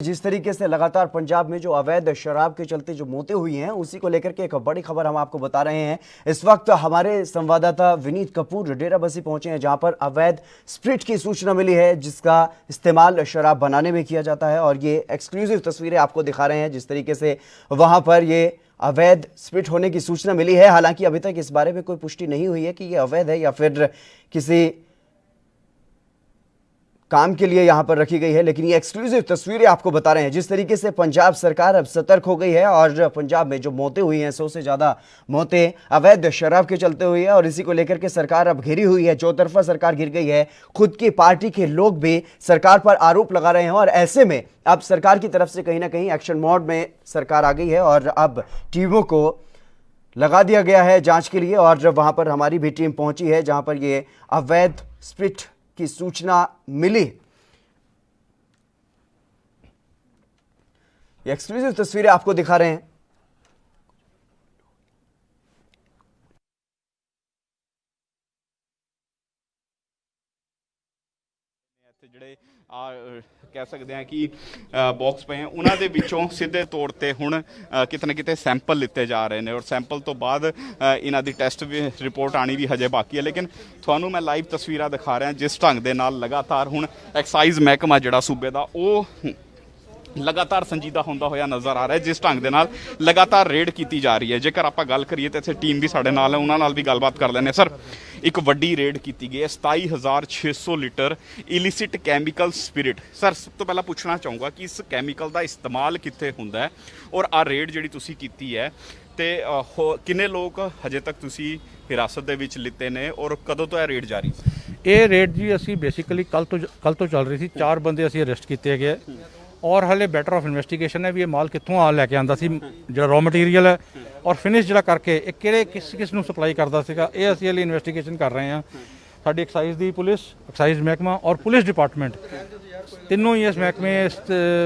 जिस तरीके से लगातार पंजाब में जो अवैध शराब के चलते जो मौतें हुई हैं उसी को लेकर के एक बड़ी खबर हम आपको बता रहे हैं। इस वक्त हमारे संवाददाता विनीत कपूर डेराबस्सी पहुंचे हैं, जहां पर अवैध स्प्रिट की सूचना मिली है जिसका इस्तेमाल शराब बनाने में किया जाता है। और ये एक्सक्लूसिव तस्वीरें आपको दिखा रहे हैं जिस तरीके से वहां पर ये अवैध स्प्रिट होने की सूचना मिली है। हालांकि अभी तक इस बारे में कोई पुष्टि नहीं हुई है कि ये अवैध है या फिर किसी काम के लिए यहां पर रखी गई है, लेकिन ये एक्सक्लूसिव तस्वीरें आपको बता रहे हैं जिस तरीके से पंजाब सरकार अब सतर्क हो गई है और पंजाब में जो मौतें हुई हैं 100 से ज्यादा मौतें अवैध शराब के चलते हुई है। और इसी को लेकर के सरकार अब घिरी हुई है, चौतरफा सरकार घिर गई है। खुद की पार्टी के लोग भी सरकार पर आरोप लगा रहे हैं और ऐसे में अब सरकार की तरफ से कहीं ना कहीं एक्शन मोड में सरकार आ गई है और अब टीमों को लगा दिया गया है जांच के लिए। और वहां पर हमारी भी टीम पहुंची है जहां पर ये अवैध स्प्रिट की सूचना मिली। ये एक्सक्लूसिव तस्वीरें आपको दिखा रहे हैं। ਜਿਹੜੇ ਕਹਿ ਸਕਦੇ ਹਾਂ ਕਿ ਬਾਕਸ ਪਏ ਆ ਉਹਨਾਂ ਦੇ ਵਿੱਚੋਂ ਸਿੱਧੇ ਤੌਰ ਤੇ ਹੁਣ ਕਿਤੇ ਨਾ ਕਿਤੇ ਸੈਂਪਲ ਲਿੱਤੇ ਜਾ ਰਹੇ ਨੇ ਔਰ ਸੈਂਪਲ ਤੋਂ ਬਾਅਦ ਇਹਨਾਂ ਦੀ ਟੈਸਟ ਵੀ ਰਿਪੋਰਟ ਆਣੀ ਵੀ ਹਜੇ ਬਾਕੀ ਹੈ। ਲੇਕਿਨ ਤੁਹਾਨੂੰ ਮੈਂ ਲਾਈਵ ਤਸਵੀਰਾਂ ਦਿਖਾ ਰਿਹਾ ਜਿਸ ਢੰਗ ਦੇ ਨਾਲ ਲਗਾਤਾਰ ਹੁਣ ਐਕਸਾਈਜ਼ ਮਹਿਕਮਾ ਜਿਹੜਾ ਸੂਬੇ ਦਾ ਉਹ लगातार संजीदा होंदा होया नज़र आ रहा है, जिस ढंग दे नाल लगातार रेड की जा रही है। जेकर आप गल करिए तो इत्थे टीम भी साडे नाल है, उन्हां नाल भी गलबात कर लैंदे। सर, एक वड्डी रेड की गई है 27,600 litre illicit chemical spirit. Sir, सब तो पहला पूछना चाहूँगा कि इस कैमिकल का इस्तेमाल कित्थे हुंदा है और आ रेड जिहड़ी तुसीं कीती है ते किन्ने लोग हजे तक तुसीं हिरासत दे विच लिते ने और कदों तो रेड जारी? ये रेड जी असी बेसिकली कल तो चल रही थी। 4 बंदे असी अरेस्ट किए गए और हले बैटर ऑफ इन्वेस्टिगेशन है भी ये माल कितों आ लैके आंदा सी, जो रॉ मटीरियल है और फिनिश जो करके किहड़े किस नूं सप्लाई करता सीगा, ये असी हले इन्वेस्टिगेशन कर रहे हैं। साडी एक्साइज दी पुलिस, एक्साइज महकमा और पुलिस डिपार्टमेंट तीनों ही इस महकमे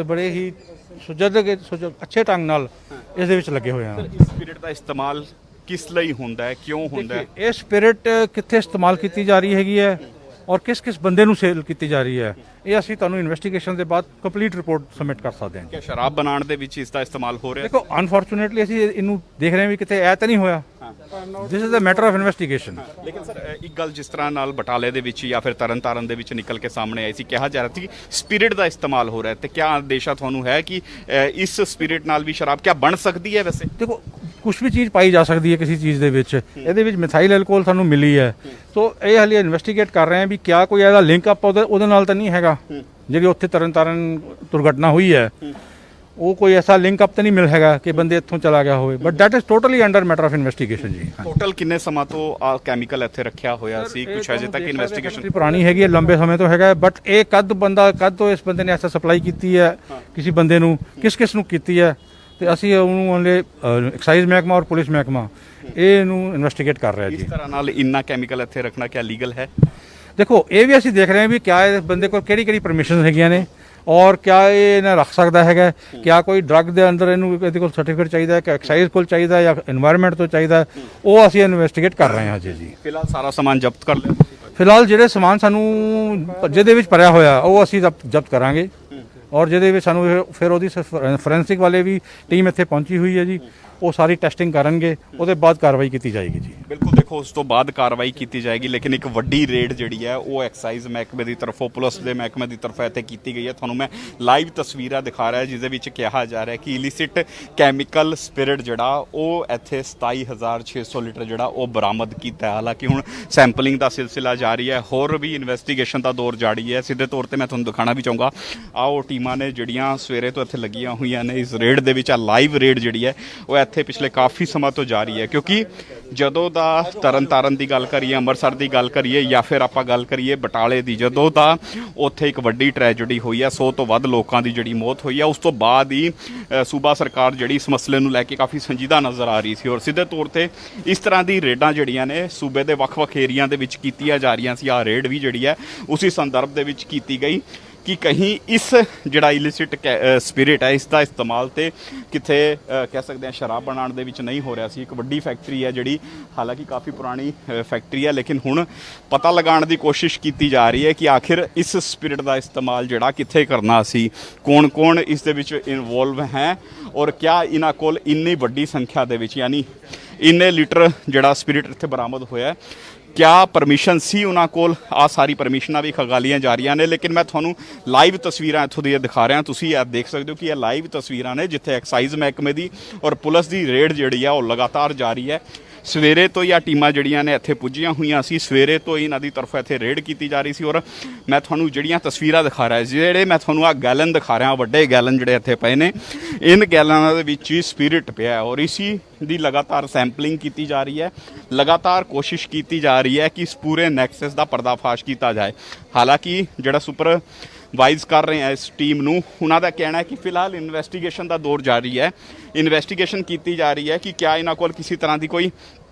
बड़े ही अच्छे ढंग नाल इस दे विच लगे हुए हैं। इस स्पिरिट का इस्तेमाल किस लई हुंदा है, क्यों हुंदा है? ये स्पिरिट कित्थे इस्तेमाल की जा रही हैगी है और किस किस बंदे नूं सेल की जा रही है, ये असीं तुहानूं इन्वेस्टिगेशन के बाद कंप्लीट रिपोर्ट सबमिट कर सकते हैं। क्या शराब बनाने दे विच इसका इस्तेमाल हो रहा है? देखो, अनफॉर्चुनेटली असीं इनू देख रहे हैं भी किते ऐ तो नहीं होया। This is a matter of investigation. लेकिन सर, एक गल जिस तरह नाल बटाले दे विच या फिर तरन तारण दे विच निकल के सामने आई सी, कहा जा रहा था कि स्पिरिट का इस्तेमाल हो रहा है, तो क्या अंदेशा तुहानूं है कि इस स्पिरिट नाल भी शराब क्या बन सकती है? वैसे देखो, कुछ भी चीज़ पाई जा सकती है किसी चीज़ के मिथाइल एल्कोहल सानू मिली है, तो ये हाले इन्वेस्टिगेट कर रहे हैं भी क्या कोई ऐसा लिंक अप ਉਹਦੇ ਨਾਲ ਤਾਂ ਨਹੀਂ ਹੈਗਾ ਜਿਹੜੀ ਉੱਥੇ ਤਰਨ ਤਾਰਨ ਦੁਰਘਟਨਾ ਹੋਈ ਹੈ, ਉਹ ਕੋਈ ਐਸਾ ਲਿੰਕ ਅਪ ਤਾਂ ਨਹੀਂ ਮਿਲ ਹੈਗਾ ਕਿ ਬੰਦੇ ਇੱਥੋਂ ਚਲਾ ਗਿਆ ਹੋਵੇ, but that is totally under matter of investigation ਜੀ। ਟੋਟਲ ਕਿੰਨੇ ਸਮਾਂ ਤੋਂ ਆ ਕੈਮੀਕਲ ਇੱਥੇ ਰੱਖਿਆ ਹੋਇਆ ਸੀ? ਕੁਛ ਅਜੇ ਤੱਕ ਇਨਵੈਸਟੀਗੇਸ਼ਨ ਪੁਰਾਣੀ ਹੈਗੀ ਹੈ, ਲੰਬੇ ਸਮੇਂ ਤੋਂ ਹੈਗਾ, ਬਟ ਇਹ ਕਦ ਤੋਂ ਇਸ ਬੰਦੇ ਨੇ ਐਸਾ ਸਪਲਾਈ ਕੀਤੀ ਹੈ ਕਿਸੇ ਬੰਦੇ ਨੂੰ, ਕਿਸ ਨੂੰ ਕੀਤੀ ਹੈ, ਤੇ ਅਸੀਂ ਉਹਨੂੰ ਹਲੇ ਐਕਸਾਈਜ਼ ਮਹਿਕਮਾ ਔਰ ਪੁਲਿਸ ਮਹਿਕਮਾ ਇਹਨੂੰ ਇਨਵੈਸਟੀਗੇਟ ਕਰ ਰਿਹਾ ਜੀ। ਇਸ ਤਰ੍ਹਾਂ ਨਾਲ ਇੰਨਾ ਕੈਮੀਕਲ ਇੱਥੇ ਰੱਖਣਾ क्या लीगल है? देखो, ये भी ਅਸੀਂ ਦੇਖ ਰਹੇ ਹਾਂ ਵੀ क्या इस बंदे को ਕਿਹੜੀ परमिशन ਹੈਗੀਆਂ ਨੇ और क्या ये ਇਹਨਾਂ ਰੱਖ ਸਕਦਾ ਹੈਗਾ, क्या कोई ਡਰੱਗ ਦੇ ਅੰਦਰ ਇਹਨੂੰ ਇਹਦੇ ਕੋਲ ਸਰਟੀਫਿਕੇਟ ਚਾਹੀਦਾ ਹੈ ਕਿ ਐਕਸਾਈਜ਼ ਕੋਲ ਚਾਹੀਦਾ ਜਾਂ এনवायरमेंट ਤੋਂ ਚਾਹੀਦਾ, ਉਹ ਅਸੀਂ ਇਨਵੈਸਟੀਗੇਟ ਕਰ ਰਹੇ ਹਾਂ ਜੀ। ਫਿਲਹਾਲ ਸਾਰਾ ਸਮਾਨ ਜ਼ਬਤ ਕਰ ਲਿਆ? ਫਿਲਹਾਲ ਜਿਹੜੇ ਸਮਾਨ ਸਾਨੂੰ ਜਿਹਦੇ ਵਿੱਚ ਭਰਿਆ ਹੋਇਆ ਉਹ ਅਸੀਂ ਜ਼ਬਤ ਕਰਾਂਗੇ ਔਰ ਜਿਹਦੇ ਵਿੱਚ ਸਾਨੂੰ ਫਿਰ ਉਹਦੀ ਫੋਰੈਂਸਿਕ ਵਾਲੇ ਵੀ ਟੀਮ ਇੱਥੇ ਪਹੁੰਚੀ ਹੋਈ ਹੈ ਜੀ, ਉਹ ਸਾਰੀ ਟੈਸਟਿੰਗ ਕਰਨਗੇ, ਉਹਦੇ ਬਾਅਦ ਕਾਰਵਾਈ ਕੀਤੀ ਜਾਏਗੀ ਜੀ। ਬਿਲਕੁਲ, ਦੇਖੋ ਉਸ ਤੋਂ ਬਾਅਦ ਕਾਰਵਾਈ ਕੀਤੀ ਜਾਏਗੀ, ਲੇਕਿਨ ਇੱਕ ਵੱਡੀ ਰੇਡ ਜਿਹੜੀ ਹੈ ਉਹ ਐਕਸਾਈਜ਼ ਮਹਿਕਮੇ ਦੀ ਤਰਫੋਂ, ਪੁਲਿਸ ਦੇ ਮਹਿਕਮੇ ਦੀ ਤਰਫੋਂ ਇੱਥੇ ਕੀਤੀ ਗਈ ਹੈ। ਤੁਹਾਨੂੰ ਮੈਂ ਲਾਈਵ ਤਸਵੀਰਾਂ ਦਿਖਾ ਰਿਹਾ ਜਿਸ ਦੇ ਵਿੱਚ ਕਿਹਾ ਜਾ ਰਿਹਾ ਕਿ ਇਲਿਸਿਟ ਕੈਮੀਕਲ ਸਪਿਰਿਟ ਜਿਹੜਾ ਉਹ ਇੱਥੇ 27,600 ਲੀਟਰ ਜਿਹੜਾ ਉਹ ਬਰਾਮਦ ਕੀਤਾ ਹੈ। ਹਾਲਾਂਕਿ ਹੁਣ ਸੈਂਪਲਿੰਗ ਦਾ ਸਿਲਸਿਲਾ ਜਾਰੀ ਹੈ, ਹੋਰ ਵੀ ਇਨਵੈਸਟੀਗੇਸ਼ਨ ਦਾ ਦੌਰ ਜਾਰੀ ਹੈ। ਸਿੱਧੇ ਤੌਰ ਤੇ ਮੈਂ ਤੁਹਾਨੂੰ ਦਿਖਾਣਾ ਵੀ ਚਾਹੂੰਗਾ, ਆਓ ਟੀਮਾਂ ਨੇ ਜਿਹੜੀਆਂ ਸਵੇਰੇ ਤੋਂ ਇੱਥੇ ਲੱਗੀਆਂ ਹੋਈਆਂ ਨੇ ਇਸ ਰੇਡ ਦੇ ਵਿੱਚ। ਆ ਲਾਈਵ ਰੇਡ ਜਿਹੜੀ ਹੈ ਉਹ ਇੱਥੇ ਪਿਛਲੇ ਕਾਫੀ ਸਮਾਂ ਤੋਂ ਜਾਰੀ ਹੈ, ਕਿਉਂਕਿ ਜਦੋਂ ਦਾ ਤਰਨ ਤਾਰਨ ਦੀ ਗੱਲ ਕਰੀਏ, ਅੰਮ੍ਰਿਤਸਰ ਦੀ ਗੱਲ ਕਰੀਏ ਜਾਂ ਫਿਰ ਆਪਾਂ ਗੱਲ ਕਰੀਏ ਬਟਾਲੇ ਦੀ, ਜਦੋਂ ਦਾ ਉੱਥੇ ਇੱਕ ਵੱਡੀ ਟ੍ਰੈਜਡੀ ਹੋਈ ਹੈ, 100 ਤੋਂ ਵੱਧ ਲੋਕਾਂ ਦੀ ਜਿਹੜੀ ਮੌਤ ਹੋਈ ਹੈ, ਉਸ ਤੋਂ ਬਾਅਦ ਹੀ ਸੂਬਾ ਸਰਕਾਰ ਜਿਹੜੀ ਇਸ ਮਸਲੇ ਨੂੰ ਲੈ ਕੇ ਕਾਫੀ ਸੰਜੀਦਾ ਨਜ਼ਰ ਆ ਰਹੀ ਸੀ ਔਰ ਸਿੱਧੇ ਤੌਰ ਤੇ ਇਸ ਤਰ੍ਹਾਂ ਦੀ ਰੇਡਾਂ ਜਿਹੜੀਆਂ ਨੇ ਸੂਬੇ ਦੇ ਵੱਖ-ਵੱਖ ਏਰੀਆ ਦੇ ਵਿੱਚ ਕੀਤੀਆਂ ਜਾ ਰਹੀਆਂ ਸੀ। ਆਹ ਰੇਡ ਵੀ ਜਿਹੜੀ ਹੈ ਉਸੇ ਸੰਦਰਭ ਦੇ ਵਿੱਚ ਕੀਤੀ ਗਈ ਕਿ ਕਹੀਂ ਇਸ ਜਿਹੜਾ ਇਲਿਸਿਟ ਸਪਿਰਿਟ ਹੈ ਇਸ ਦਾ ਇਸਤੇਮਾਲ ਤੇ ਕਿੱਥੇ ਕਹਿ ਸਕਦੇ ਹਾਂ ਸ਼ਰਾਬ ਬਣਾਉਣ ਦੇ ਵਿੱਚ ਨਹੀਂ ਹੋ ਰਿਹਾ ਸੀ। ਇੱਕ ਵੱਡੀ ਫੈਕਟਰੀ ਹੈ ਜਿਹੜੀ ਹਾਲਾਂਕਿ ਕਾਫੀ ਪੁਰਾਣੀ ਫੈਕਟਰੀ ਹੈ, ਲੇਕਿਨ ਹੁਣ ਪਤਾ ਲਗਾਉਣ ਦੀ ਕੋਸ਼ਿਸ਼ ਕੀਤੀ ਜਾ ਰਹੀ ਹੈ ਕਿ ਆਖਿਰ ਇਸ ਸਪਿਰਿਟ ਦਾ ਇਸਤੇਮਾਲ ਜਿਹੜਾ ਕਿੱਥੇ ਕਰਨਾ ਸੀ, ਕੌਣ ਇਸ ਦੇ ਵਿੱਚ ਇਨਵੋਲਵ ਹੈ ਔਰ ਕਿਆ ਇਹਨਾਂ ਕੋਲ ਇੰਨੀ ਵੱਡੀ ਸੰਖਿਆ ਦੇ ਵਿੱਚ ਯਾਨੀ ਇੰਨੇ ਲੀਟਰ ਜਿਹੜਾ ਸਪਿਰਿਟ ਇੱਥੇ ਬਰਾਮਦ ਹੋਇਆ ਕਿਆ ਪਰਮਿਸ਼ਨ ਸੀ ਉਹਨਾਂ ਕੋਲ। ਆ ਸਾਰੀ ਪਰਮਿਸ਼ਨਾਂ ਵੀ ਖਗਾਲੀਆਂ ਜਾ ਰਹੀਆਂ ਨੇ, ਲੇਕਿਨ ਮੈਂ ਤੁਹਾਨੂੰ ਲਾਈਵ ਤਸਵੀਰਾਂ ਇੱਥੋਂ ਦੀਆਂ ਦਿਖਾ ਰਿਹਾ। ਤੁਸੀਂ ਇਹ ਦੇਖ ਸਕਦੇ ਹੋ ਕਿ ਇਹ ਲਾਈਵ ਤਸਵੀਰਾਂ ਨੇ ਜਿੱਥੇ ਐਕਸਾਈਜ਼ ਮਹਿਕਮੇ ਦੀ ਔਰ ਪੁਲਿਸ ਦੀ ਰੇਡ ਜਿਹੜੀ ਆ ਉਹ ਲਗਾਤਾਰ ਜਾਰੀ ਹੈ। ਸਵੇਰੇ ਤੋਂ ਹੀ ਆ ਟੀਮਾਂ ਜਿਹੜੀਆਂ ਨੇ ਇੱਥੇ ਪੁੱਜੀਆਂ ਹੋਈਆਂ ਸੀ, ਸਵੇਰੇ ਤੋਂ ਹੀ ਇਹਨਾਂ ਦੀ ਤਰਫੋਂ ਇੱਥੇ ਰੇਡ ਕੀਤੀ ਜਾ ਰਹੀ ਸੀ। ਔਰ ਮੈਂ ਤੁਹਾਨੂੰ ਜਿਹੜੀਆਂ ਤਸਵੀਰਾਂ ਦਿਖਾ ਰਿਹਾ, ਜਿਹੜੇ ਮੈਂ ਤੁਹਾਨੂੰ ਆ ਗੈਲਨ ਦਿਖਾ ਰਿਹਾ, ਵੱਡੇ ਗੈਲਨ ਜਿਹੜੇ ਇੱਥੇ ਪਏ ਨੇ, ਇਨ ਗੈਲਨਾਂ ਦੇ ਵਿੱਚ ਹੀ ਸਪਿਰਿਟ ਪਿਆ ਔਰ ਇਸੀ ਦੀ ਲਗਾਤਾਰ ਸੈਂਪਲਿੰਗ ਕੀਤੀ ਜਾ ਰਹੀ ਹੈ। ਲਗਾਤਾਰ ਕੋਸ਼ਿਸ਼ ਕੀਤੀ ਜਾ ਰਹੀ ਹੈ ਕਿ ਇਸ ਪੂਰੇ ਨੈਕਸਸ ਦਾ ਪਰਦਾਫਾਸ਼ ਕੀਤਾ ਜਾਏ। ਹਾਲਾਂਕਿ ਜਿਹੜਾ ਸੁਪਰਵਾਈਜ਼ ਕਰ ਰਹੇ ਆ ਇਸ ਟੀਮ ਨੂੰ, ਉਹਨਾਂ ਦਾ ਕਹਿਣਾ ਹੈ ਕਿ ਫਿਲਹਾਲ ਇਨਵੈਸਟੀਗੇਸ਼ਨ ਦਾ ਦੌਰ ਜਾਰੀ ਹੈ। ਇਨਵੈਸਟੀਗੇਸ਼ਨ ਕੀਤੀ ਜਾ ਰਹੀ ਹੈ ਕਿ ਕਿਆ ਇਹਨਾਂ ਕੋਲ ਕਿਸੇ ਤਰ੍ਹਾਂ ਦੀ ਕੋਈ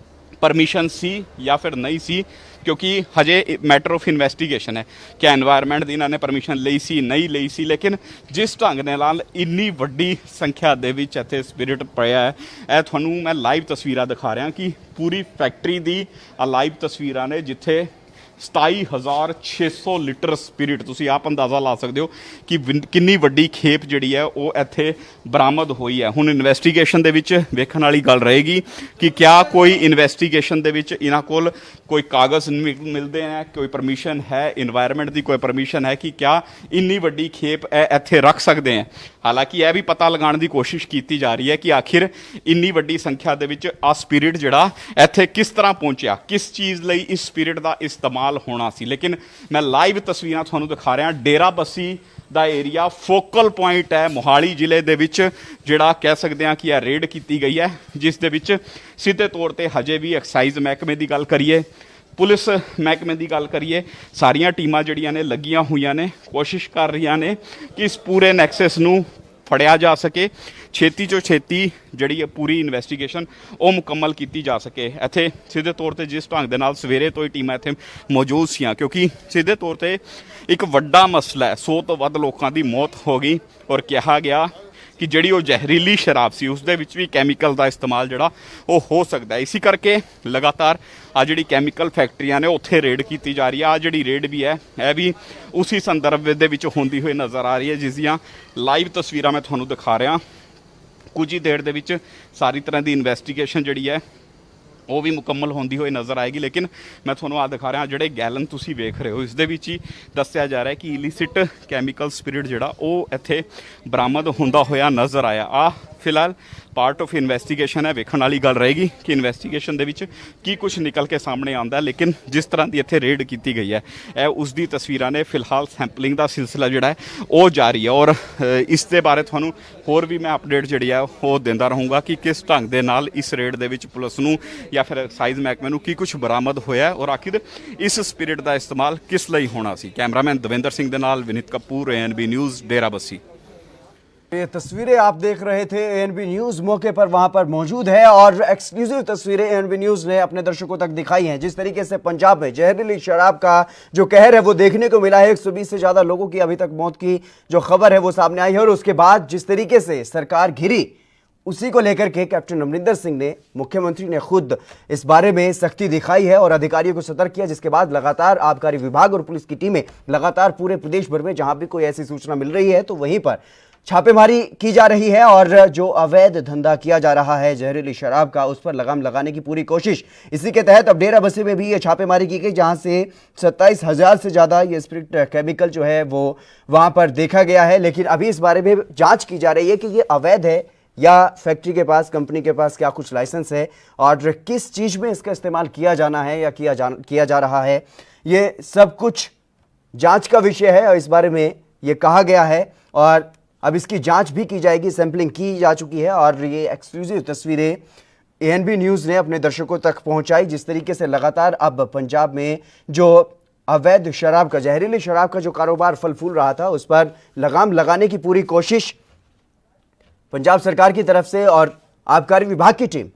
परमिशन सी या फिर नहीं सी, क्योंकि हजे मैटर ऑफ इन्वेस्टिगेशन है कि एनवायरमेंट की इन्होंने परमिशन ली सी नहीं ली सी। लेकिन जिस ढंग दे नाल इन्नी वड्डी संख्या दे विच इत्थे स्पिरिट पिया है, यह तुहानूं मैं लाइव तस्वीरां दिखा रहा कि पूरी फैक्ट्री दी लाइव तस्वीरां ने जिथे 27,600 ਲੀਟਰ ਸਪਿਰਿਟ, ਤੁਸੀਂ ਆਪ ਅੰਦਾਜ਼ਾ ਲਾ ਸਕਦੇ ਹੋ ਕਿ ਕਿੰਨੀ ਵੱਡੀ ਖੇਪ ਜਿਹੜੀ ਹੈ ਉਹ ਇੱਥੇ ਬਰਾਮਦ ਹੋਈ ਹੈ। ਹੁਣ ਇਨਵੈਸਟੀਗੇਸ਼ਨ ਦੇ ਵਿੱਚ ਵੇਖਣ ਵਾਲੀ ਗੱਲ ਰਹੇਗੀ ਕਿ ਕਿਆ ਕੋਈ ਇਨਵੈਸਟੀਗੇਸ਼ਨ ਦੇ ਵਿੱਚ ਇਹਨਾਂ ਕੋਲ ਕੋਈ ਕਾਗਜ਼ ਮਿਲਦੇ ਹੈ, ਕੋਈ ਪਰਮਿਸ਼ਨ ਹੈ, ਇਨਵਾਇਰਨਮੈਂਟ ਦੀ ਕੋਈ ਪਰਮਿਸ਼ਨ ਹੈ ਕਿ ਕਿਆ ਇੰਨੀ ਵੱਡੀ ਖੇਪ ਇੱਥੇ ਰੱਖ ਸਕਦੇ ਹੈ। ਹਾਲਾਂਕਿ ਇਹ ਵੀ ਪਤਾ ਲਗਾਉਣ ਦੀ ਕੋਸ਼ਿਸ਼ ਕੀਤੀ ਜਾ ਰਹੀ ਹੈ ਕਿ ਆਖਿਰ ਇੰਨੀ ਵੱਡੀ ਸੰਖਿਆ ਦੇ ਵਿੱਚ ਆ ਸਪਿਰਿਟ ਜਿਹੜਾ ਇੱਥੇ ਕਿਸ ਤਰ੍ਹਾਂ ਪਹੁੰਚਿਆ, ਕਿਸ ਚੀਜ਼ ਲਈ ਇਸ ਸਪਿਰਿਟ ਦਾ ਇਸਤੇਮਾਲ ਹੋਣਾ ਸੀ। ਲੇਕਿਨ ਮੈਂ ਲਾਈਵ ਤਸਵੀਰਾਂ ਤੁਹਾਨੂੰ ਦਿਖਾ ਰਿਹਾ, ਡੇਰਾ ਬੱਸੀ ਦਾ ਏਰੀਆ ਫੋਕਲ ਪੁਆਇੰਟ ਹੈ ਮੋਹਾਲੀ ਜ਼ਿਲ੍ਹੇ ਦੇ ਵਿੱਚ, ਜਿਹੜਾ ਕਹਿ ਸਕਦੇ ਹਾਂ ਕਿ ਇਹ ਰੇਡ ਕੀਤੀ ਗਈ ਹੈ, ਜਿਸ ਦੇ ਵਿੱਚ ਸਿੱਧੇ ਤੌਰ ਤੇ ਹਜੇ ਵੀ ਐਕਸਾਈਜ਼ ਮਹਿਕਮੇ ਦੀ ਗੱਲ ਕਰੀਏ, ਪੁਲਿਸ ਮਹਿਕਮੇ ਦੀ ਗੱਲ ਕਰੀਏ, ਸਾਰੀਆਂ ਟੀਮਾਂ ਜਿਹੜੀਆਂ ਨੇ ਲੱਗੀਆਂ ਹੋਈਆਂ ਨੇ, ਕੋਸ਼ਿਸ਼ ਕਰ ਰਹੀਆਂ ਨੇ ਕਿ ਇਸ ਪੂਰੇ ਨੈਕਸਸ ਨੂੰ ਫੜਿਆ ਜਾ ਸਕੇ, ਛੇਤੀ ਤੋਂ ਛੇਤੀ ਜਿਹੜੀ ਹੈ ਪੂਰੀ ਇਨਵੈਸਟੀਗੇਸ਼ਨ ਉਹ ਮੁਕੰਮਲ ਕੀਤੀ ਜਾ ਸਕੇ। ਇੱਥੇ ਸਿੱਧੇ ਤੌਰ ਤੇ ਜਿਸ ਢੰਗ ਦੇ ਨਾਲ ਸਵੇਰੇ ਤੋਂ ਹੀ ਟੀਮਾਂ ਇੱਥੇ ਮੌਜੂਦ ਸੀਆਂ, ਕਿਉਂਕਿ ਸਿੱਧੇ ਤੌਰ ਤੇ ਇੱਕ ਵੱਡਾ ਮਸਲਾ ਹੈ, 100 ਤੋਂ ਵੱਧ ਲੋਕਾਂ ਦੀ ਮੌਤ ਹੋ ਗਈ ਔਰ ਕਿਹਾ ਗਿਆ ਕਿ ਜਿਹੜੀ ਉਹ ਜ਼ਹਿਰੀਲੀ ਸ਼ਰਾਬ ਸੀ ਉਸ ਦੇ ਵਿੱਚ ਵੀ ਕੈਮੀਕਲ ਦਾ ਇਸਤੇਮਾਲ ਜਿਹੜਾ ਉਹ ਹੋ ਸਕਦਾ ਹੈ। ਇਸੇ ਕਰਕੇ ਲਗਾਤਾਰ ਆ ਜਿਹੜੀ ਕੈਮੀਕਲ ਫੈਕਟਰੀਆਂ ਨੇ ਉੱਥੇ ਰੇਡ ਕੀਤੀ ਜਾ ਰਹੀ ਹੈ। ਆ ਜਿਹੜੀ ਰੇਡ ਵੀ ਹੈ ਇਹ ਵੀ ਉਸੇ ਸੰਦਰਭ ਦੇ ਵਿੱਚ ਹੁੰਦੀ ਹੋਈ ਨਜ਼ਰ ਆ ਰਹੀ ਹੈ, ਜਿਸ ਦੀਆਂ ਲਾਈਵ ਤਸਵੀਰਾਂ ਮੈਂ ਤੁਹਾਨੂੰ ਦਿਖਾ ਰਿਹਾ। ਕੁਝ ਹੀ ਦੇਰ ਦੇ ਵਿੱਚ ਸਾਰੀ ਤਰ੍ਹਾਂ ਦੀ ਇਨਵੈਸਟੀਗੇਸ਼ਨ ਜਿਹੜੀ ਹੈ ਉਹ ਵੀ ਮੁਕੰਮਲ ਹੁੰਦੀ ਹੋਈ ਨਜ਼ਰ ਆਏਗੀ। ਲੇਕਿਨ ਮੈਂ ਤੁਹਾਨੂੰ ਆ ਦਿਖਾ ਰਿਹਾ, ਜਿਹੜੇ ਗੈਲਨ ਤੁਸੀਂ ਵੇਖ ਰਹੇ ਹੋ ਇਸ ਦੇ ਵਿੱਚ ਹੀ ਦੱਸਿਆ ਜਾ ਰਿਹਾ ਕਿ ਇਲਿਸਿਟ ਕੈਮੀਕਲ ਸਪਿਰਿਟ ਜਿਹੜਾ ਉਹ ਇੱਥੇ ਬਰਾਮਦ ਹੁੰਦਾ ਹੋਇਆ ਨਜ਼ਰ ਆਇਆ। ਆ ਫਿਲਹਾਲ ਪਾਰਟ ਆਫ ਇਨਵੈਸਟੀਗੇਸ਼ਨ ਹੈ, ਵੇਖਣ ਵਾਲੀ ਗੱਲ ਰਹੇਗੀ ਕਿ ਇਨਵੈਸਟੀਗੇਸ਼ਨ ਦੇ ਵਿੱਚ ਕੀ ਕੁਝ ਨਿਕਲ ਕੇ ਸਾਹਮਣੇ ਆਉਂਦਾ। ਲੇਕਿਨ ਜਿਸ ਤਰ੍ਹਾਂ ਦੀ ਇੱਥੇ ਰੇਡ ਕੀਤੀ ਗਈ ਹੈ ਇਹ ਉਸ ਦੀ ਤਸਵੀਰਾਂ ਨੇ। ਫਿਲਹਾਲ ਸੈਂਪਲਿੰਗ ਦਾ ਸਿਲਸਿਲਾ ਜਿਹੜਾ ਹੈ ਉਹ ਜਾਰੀ ਹੈ ਔਰ ਇਸ ਦੇ ਬਾਰੇ ਤੁਹਾਨੂੰ ਹੋਰ ਵੀ ਮੈਂ ਅਪਡੇਟ ਜਿਹੜੀ ਹੈ ਉਹ ਦਿੰਦਾ ਰਹੂੰਗਾ ਕਿ ਕਿਸ ਢੰਗ ਦੇ ਨਾਲ ਇਸ ਰੇਡ ਦੇ ਵਿੱਚ ਪੁਲਿਸ ਨੂੰ ਜਾਂ ਫਿਰ ਐਕਸਾਈਜ਼ ਮਹਿਕਮੇ ਨੂੰ ਕੀ ਕੁਝ ਬਰਾਮਦ ਹੋਇਆ ਔਰ ਆਖਿਰ ਇਸ ਸਪਿਰਿਟ ਦਾ ਇਸਤੇਮਾਲ ਕਿਸ ਲਈ ਹੋਣਾ ਸੀ। कैमरामैन दविंदर सिंह दे नाल विनीत कपूर, ANB न्यूज़, डेरा बस्सी। ये तस्वीरें आप देख रहे थे, ANB न्यूज़ मौके पर वहां पर मौजूद है और एक्सक्लूसिव तस्वीरें ANB न्यूज़ ने अपने दर्शकों तक दिखाई हैं। जिस तरीके से पंजाब में जहरीली शराब का जो कहर है वो देखने को मिला है, 120 से ज़्यादा लोगों की अभी तक मौत की जो खबर है वो सामने आई है। और उसके बाद जिस तरीके से सरकार घिरी, उसी को लेकर के कैप्टन अमरिंदर सिंह ने, मुख्यमंत्री ने खुद इस बारे में सख्ती दिखाई है और अधिकारियों को सतर्क किया, जिसके बाद लगातार आबकारी विभाग और पुलिस की टीमें लगातार पूरे प्रदेश भर में जहां भी कोई ऐसी सूचना मिल रही है तो वहीं पर छापेमारी की जा रही है और जो अवैध धंधा किया जा रहा है जहरीली शराब का उस पर लगाम लगाने की पूरी कोशिश। इसी के तहत अब डेरा बस्सी में भी ये छापेमारी की गई, जहां से 27,000 से ज़्यादा ये स्पिरिट केमिकल जो है वो वहां पर देखा गया है। लेकिन अभी इस बारे में जाँच की जा रही है कि ये अवैध है या फैक्ट्री के पास, कंपनी के पास क्या कुछ लाइसेंस है और किस चीज़ में इसका इस्तेमाल किया जाना है या किया जा रहा है। ये सब कुछ जांच का विषय है और इस बारे में ये कहा गया है और अब इसकी जांच भी की जाएगी। सैंपलिंग की जा चुकी है और ये एक्सक्लूसिव तस्वीरें ANB न्यूज़ ने अपने दर्शकों तक पहुंचाई। जिस तरीके से लगातार अब पंजाब में जो अवैध शराब का, जहरीली शराब का जो कारोबार फल फूल रहा था उस पर लगाम लगाने की पूरी कोशिश पंजाब सरकार की तरफ से और आबकारी विभाग की टीम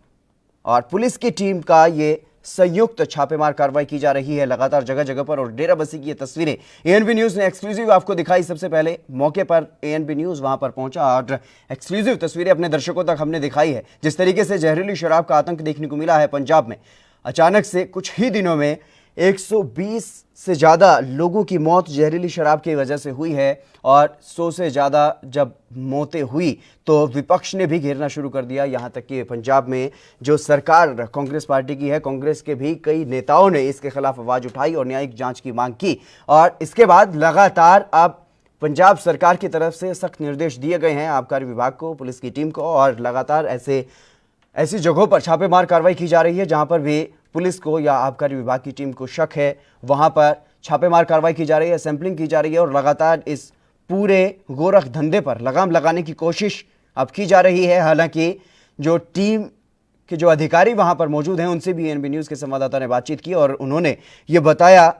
और पुलिस की टीम का ये संयुक्त छापेमार कार्रवाई की जा रही है लगातार जगह जगह पर। और डेराबस्सी की ये तस्वीरें एएनबी न्यूज ने एक्सक्लूसिव आपको दिखाई। सबसे पहले मौके पर एएनबी न्यूज वहां पर पहुंचा और एक्सक्लूसिव तस्वीरें अपने दर्शकों तक हमने दिखाई है। जिस तरीके से जहरीली शराब का आतंक देखने को मिला है पंजाब में, अचानक से कुछ ही दिनों में 120 से ज़्यादा लोगों की मौत जहरीली शराब की वजह से हुई है। और 100 से ज़्यादा जब मौतें हुई तो विपक्ष ने भी घेरना शुरू कर दिया। यहाँ तक कि पंजाब में जो सरकार कांग्रेस पार्टी की है, कांग्रेस के भी कई नेताओं ने इसके खिलाफ आवाज़ उठाई और न्यायिक जांच की मांग की। और इसके बाद लगातार अब पंजाब सरकार की तरफ से सख्त निर्देश दिए गए हैं आबकारी विभाग को, पुलिस की टीम को, और लगातार ऐसी जगहों पर छापेमार कार्रवाई की जा रही है जहां पर भी पुलिस को या आबकारी विभाग की टीम को शक है, वहां पर छापेमार कार्रवाई की जा रही है, सैंपलिंग की जा रही है और लगातार इस पूरे गोरख धंधे पर लगाम लगाने की कोशिश अब की जा रही है। हालांकि जो टीम के जो अधिकारी वहां पर मौजूद हैं उनसे भी एएनबी न्यूज़ के संवाददाता ने बातचीत की और उन्होंने ये बताया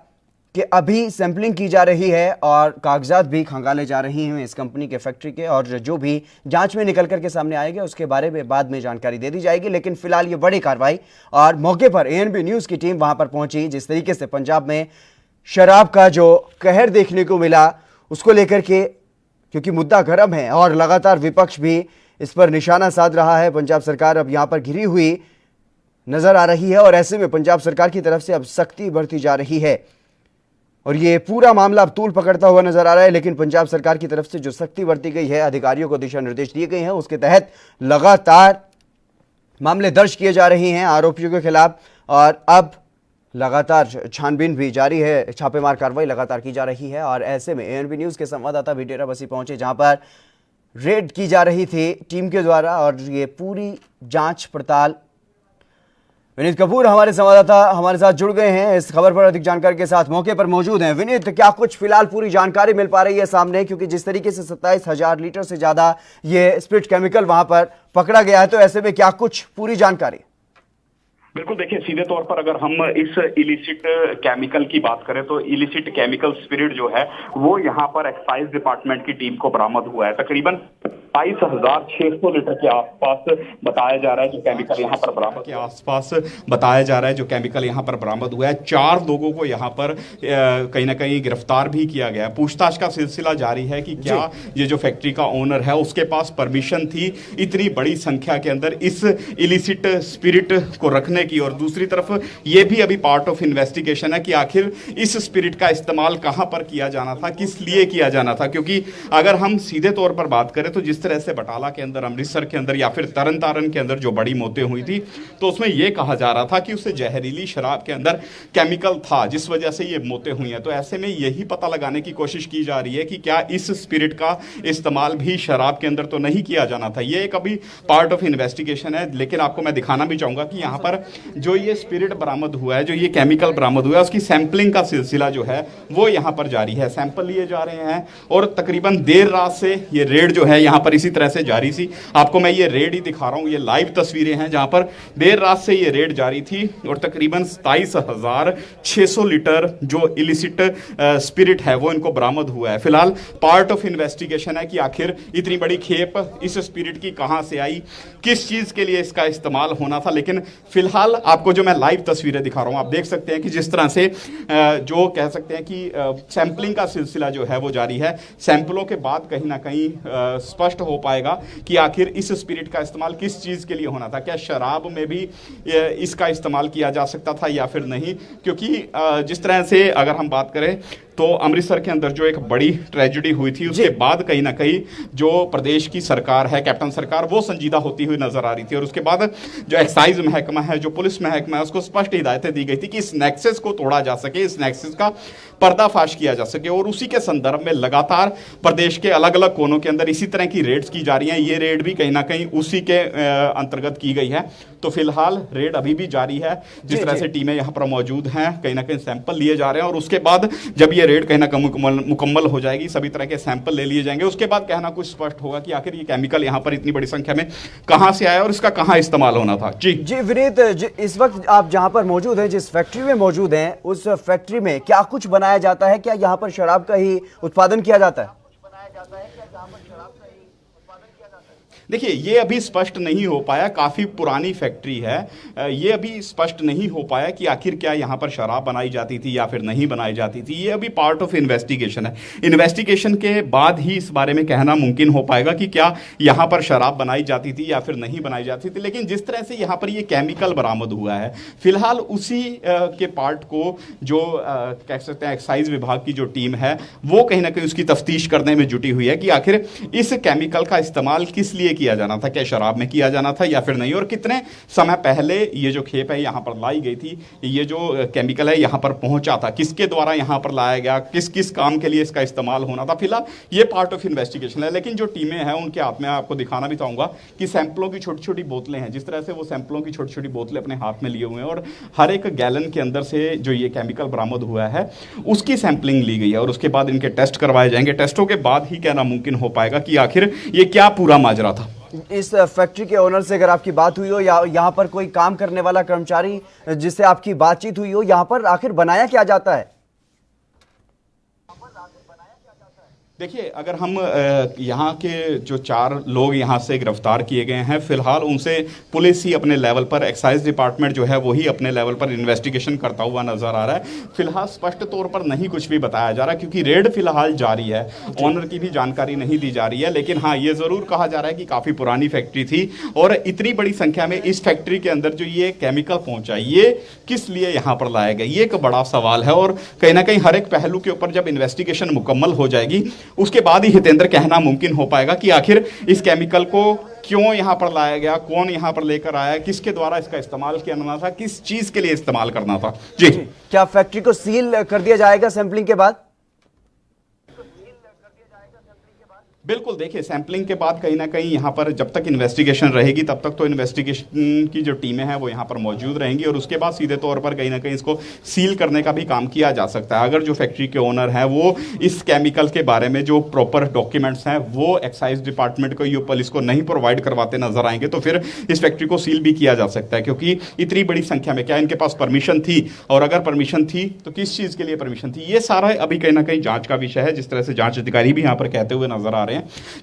कि अभी सैंपलिंग की जा रही है और कागजात भी खंगाले जा रही हैं इस कंपनी के फैक्ट्री के, और जो भी जांच में निकल करके सामने आएगा उसके बारे में बाद में जानकारी दे दी जाएगी। लेकिन फिलहाल ये बड़ी कार्रवाई और मौके पर एएनबी न्यूज़ की टीम वहां पर पहुंची। जिस तरीके से पंजाब में शराब का जो कहर देखने को मिला उसको लेकर के, क्योंकि मुद्दा गर्म है और लगातार विपक्ष भी इस पर निशाना साध रहा है, पंजाब सरकार अब यहाँ पर घिरी हुई नजर आ रही है और ऐसे में पंजाब सरकार की तरफ से अब सख्ती बरती जा रही है और ये पूरा मामला अब तूल पकड़ता हुआ नजर आ रहा है। लेकिन पंजाब सरकार की तरफ से जो सख्ती बरती गई है, अधिकारियों को दिशा निर्देश दिए गए हैं, उसके तहत लगातार मामले दर्ज किए जा रहे हैं आरोपियों के खिलाफ और अब लगातार छानबीन भी जारी है, छापेमार कार्रवाई लगातार की जा रही है। और ऐसे में एएनबी न्यूज़ के संवाददाता भी डेराबस्सी पहुंचे जहां पर रेड की जा रही थी टीम के द्वारा और ये पूरी जांच पड़ताल। विनीत कपूर हमारे संवाददाता हमारे साथ जुड़ गए हैं इस खबर पर अधिक जानकारी के साथ, मौके पर मौजूद हैं। विनीत, क्या कुछ फिलहाल पूरी जानकारी मिल पा रही है सामने, क्योंकि जिस तरीके से 27,000 लीटर से ज्यादा ये स्प्रिट केमिकल वहां पर पकड़ा गया है, तो ऐसे में क्या कुछ पूरी जानकारी? बिल्कुल, देखिए सीधे तौर पर अगर हम इस इलिसिट केमिकल की बात करें तो इलिसिट केमिकल स्पिरिट जो है वो यहाँ पर एक्साइज डिपार्टमेंट की टीम को बरामद हुआ है। तकरीबन 22,600 लीटर के आसपास बताया जा रहा है जो केमिकल यहाँ पर बरामद के आसपास बताया जा रहा है जो केमिकल यहाँ पर बरामद हुआ है। 4 लोगों को यहाँ पर कहीं ना कहीं गिरफ्तार भी किया गया। पूछताछ का सिलसिला जारी है कि क्या ये जो फैक्ट्री का ओनर है उसके पास परमिशन थी इतनी बड़ी संख्या के अंदर इस इलिसिट स्पिरिट को रखने की, और दूसरी तरफ ये भी अभी पार्ट ऑफ इन्वेस्टिगेशन है कि आखिर इस स्पिरिट का इस्तेमाल कहां पर किया जाना था, किस लिए किया जाना था। क्योंकि अगर हम सीधे तौर पर बात करें तो जिस तरह से बटाला के अंदर, अमृतसर के अंदर या फिर तरन तारण के अंदर जो बड़ी मौतें हुई थी तो उसमें यह कहा जा रहा था कि उससे जहरीली शराब के अंदर केमिकल था जिस वजह से ये मौतें हुई हैं। तो ऐसे में यही पता लगाने की कोशिश की जा रही है कि क्या इस स्पिरिट का इस्तेमाल भी शराब के अंदर तो नहीं किया जाना था। ये एक अभी पार्ट ऑफ इन्वेस्टिगेशन है। लेकिन आपको मैं दिखाना भी चाहूंगा कि यहाँ पर जो ये स्पिरिट बरामद हुआ है, जो ये केमिकल बरामद हुआ है, उसकी सैंपलिंग का सिलसिला जो है वो यहाँ पर जारी है। सैंपल लिए जा रहे हैं और तकरीबन देर रात से ये रेड जो है यहाँ पर इसी तरह से जारी थी। आपको मैं ये रेड ही दिखा रहा हूँ, ये लाइव तस्वीरें हैं जहाँ पर देर रात से ये रेड जारी थी और तकरीबन 27,600 लीटर जो इलिसिट स्पिरिट है वो इनको बरामद हुआ है। फिलहाल पार्ट ऑफ इन्वेस्टिगेशन है कि आखिर इतनी बड़ी खेप इस स्पिरिट की कहाँ से आई, किस चीज के लिए इसका इस्तेमाल होना था। लेकिन फिलहाल आपको जो मैं लाइव तस्वीरें दिखा रहा हूं, आप देख सकते हैं कि जिस तरह से जो कह सकते हैं कि सैंपलिंग का सिलसिला जो है वो जारी है। सैंपलों के बाद कहीं ना कहीं स्पष्ट हो पाएगा कि आखिर इस स्पिरिट का इस्तेमाल किस चीज के लिए होना था। क्या शराब में भी इसका इस्तेमाल किया जा सकता था या फिर नहीं, क्योंकि जिस तरह से अगर हम बात करें तो अमृतसर के अंदर जो एक बड़ी ट्रेजेडी हुई थी उसके बाद कहीं ना कहीं जो प्रदेश की सरकार है, कैप्टन सरकार, वो संजीदा होती हुई नजर आ रही थी और उसके बाद जो एक्साइज महकमा है, जो पुलिस महकमा है, उसको स्पष्ट हिदायतें दी गई थी कि इस नेक्सस को तोड़ा जा सके, इस नेक्सस का पर्दाफाश किया जा सके। और उसी के संदर्भ में लगातार प्रदेश के अलग अलग कोनों के अंदर इसी तरह की रेड्स की जा रही हैं। ये रेड भी कहीं ना कहीं उसी के अंतर्गत की गई है। तो फिलहाल रेड अभी भी जारी है। जिस तरह से टीमें यहाँ पर मौजूद हैं, कहीं ना कहीं सैंपल लिए जा रहे हैं और उसके बाद जब ये रेड कहीं ना कहीं मुकम्मल हो जाएगी, सभी तरह के सैंपल ले लिए जाएंगे, उसके बाद कहना कुछ स्पष्ट होगा कि आखिर ये केमिकल यहाँ पर इतनी बड़ी संख्या में कहाँ से आया और इसका कहाँ इस्तेमाल होना था। जी विनीत, इस वक्त आप जहाँ पर मौजूद हैं, जिस फैक्ट्री में मौजूद हैं, उस फैक्ट्री में क्या कुछ बनाया जाता है? क्या यहाँ पर शराब का ही उत्पादन किया जाता है? देखिए, ये अभी स्पष्ट नहीं हो पाया, काफ़ी पुरानी फैक्ट्री है। ये अभी स्पष्ट नहीं हो पाया कि आखिर क्या यहाँ पर शराब बनाई जाती थी या फिर नहीं बनाई जाती थी। ये अभी पार्ट ऑफ इन्वेस्टिगेशन है। इन्वेस्टिगेशन के बाद ही इस बारे में कहना मुमकिन हो पाएगा कि क्या यहाँ पर शराब बनाई जाती थी या फिर नहीं बनाई जाती थी। लेकिन जिस तरह से यहाँ पर ये केमिकल बरामद हुआ है, फिलहाल उसी के पार्ट को जो कह सकते हैं एक्साइज विभाग की जो टीम है वो कहीं ना कहीं उसकी तफ्तीश करने में जुटी हुई है कि आखिर इस केमिकल का इस्तेमाल किस लिए किया जाना था, क्या शराब में किया जाना था या फिर नहीं, और कितने समय पहले ये जो खेप है यहाँ पर लाई गई थी, ये जो केमिकल है यहाँ पर पहुंचा था, किसके द्वारा यहाँ पर लाया गया, किस किस काम के लिए इसका इस्तेमाल होना था। फिलहाल ये पार्ट ऑफ इन्वेस्टिगेशन है। लेकिन जो टीमें हैं उनके हाथ में आपको दिखाना भी चाहूंगा कि सैंपलों की छोटी छोटी बोतलें हैं, जिस तरह से वो सैंपलों की छोटी छोटी बोतलें अपने हाथ में लिए हुए हैं और हर एक गैलन के अंदर से जो ये केमिकल बरामद हुआ है उसकी सैंपलिंग ली गई है और उसके बाद इनके टेस्ट करवाए जाएंगे। टेस्टों के बाद ही कहना मुमकिन हो पाएगा कि आखिर ये क्या पूरा माजरा था। इस फैक्ट्री के ओनर से अगर आपकी बात हुई हो या यहाँ पर कोई काम करने वाला कर्मचारी जिससे आपकी बातचीत हुई हो, यहाँ पर आखिर बनाया क्या जाता है? देखिए, अगर हम यहाँ के जो 4 लोग यहाँ से गिरफ्तार किए गए हैं, फिलहाल उनसे पुलिस ही अपने लेवल पर, एक्साइज डिपार्टमेंट जो है वही अपने लेवल पर इन्वेस्टिगेशन करता हुआ नजर आ रहा है। फिलहाल स्पष्ट तौर पर नहीं कुछ भी बताया जा रहा क्योंकि रेड फिलहाल जारी है, ऑनर की भी जानकारी नहीं दी जा रही है। लेकिन हाँ, ये जरूर कहा जा रहा है कि काफ़ी पुरानी फैक्ट्री थी और इतनी बड़ी संख्या में इस फैक्ट्री के अंदर जो ये केमिकल पहुंचा, ये किस लिए यहाँ पर लाया गया, ये एक बड़ा सवाल है। और कहीं ना कहीं हर एक पहलू के ऊपर जब इन्वेस्टिगेशन मुकम्मल हो जाएगी उसके बाद ही हितेंद्र कहना मुमकिन हो पाएगा कि आखिर इस केमिकल को क्यों यहां पर लाया गया, कौन यहां पर लेकर आया, किसके द्वारा इसका इस्तेमाल किया था, किस चीज के लिए इस्तेमाल करना था। जी, क्या फैक्ट्री को सील कर दिया जाएगा सैंपलिंग के बाद? बिल्कुल, देखिए, सैंपलिंग के बाद कहीं ना कहीं यहाँ पर जब तक इन्वेस्टिगेशन रहेगी तब तक तो इन्वेस्टिगेशन की जो टीमें हैं वो यहाँ पर मौजूद रहेंगी और उसके बाद सीधे तौर पर कहीं ना कहीं इसको सील करने का भी काम किया जा सकता है। अगर जो फैक्ट्री के ओनर हैं वो इस केमिकल के बारे में जो प्रॉपर डॉक्यूमेंट्स हैं वो एक्साइज डिपार्टमेंट को या पुलिस को नहीं प्रोवाइड करवाते नजर आएंगे तो फिर इस फैक्ट्री को सील भी किया जा सकता है। क्योंकि इतनी बड़ी संख्या में क्या इनके पास परमिशन थी, और अगर परमिशन थी तो किस चीज़ के लिए परमिशन थी, ये सारा अभी कहीं ना कहीं जाँच का विषय है। जिस तरह से जाँच अधिकारी भी यहाँ पर कहते हुए नजर आ रहे हैं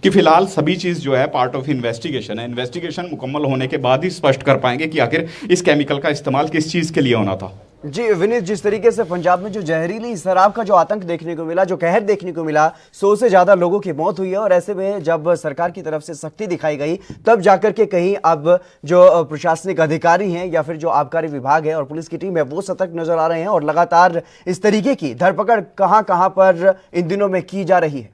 कि फिलहाल सभी चीज जो है पार्ट ऑफ इन्वेस्टिगेशन है। इन्वेस्टिगेशन मुकम्मल होने के बाद ही स्पष्ट कर पाएंगे कि आखिर इस केमिकल का इस्तेमाल किस चीज के लिए होना था। जी विनीत, जिस तरीके से पंजाब में जो जहरीली शराब का जो आतंक देखने को मिला, जो कहर देखने को मिला, 100 से ज्यादा लोगों की मौत हुई है और ऐसे में जब सरकार की तरफ से सख्ती दिखाई गई तब जाकर के कहीं अब जो प्रशासनिक अधिकारी हैं या फिर जो आबकारी विभाग है और पुलिस की टीम है वो सतर्क नजर आ रहे हैं और लगातार इस तरीके की धरपकड़ कहां कहां पर इन दिनों में की जा रही है।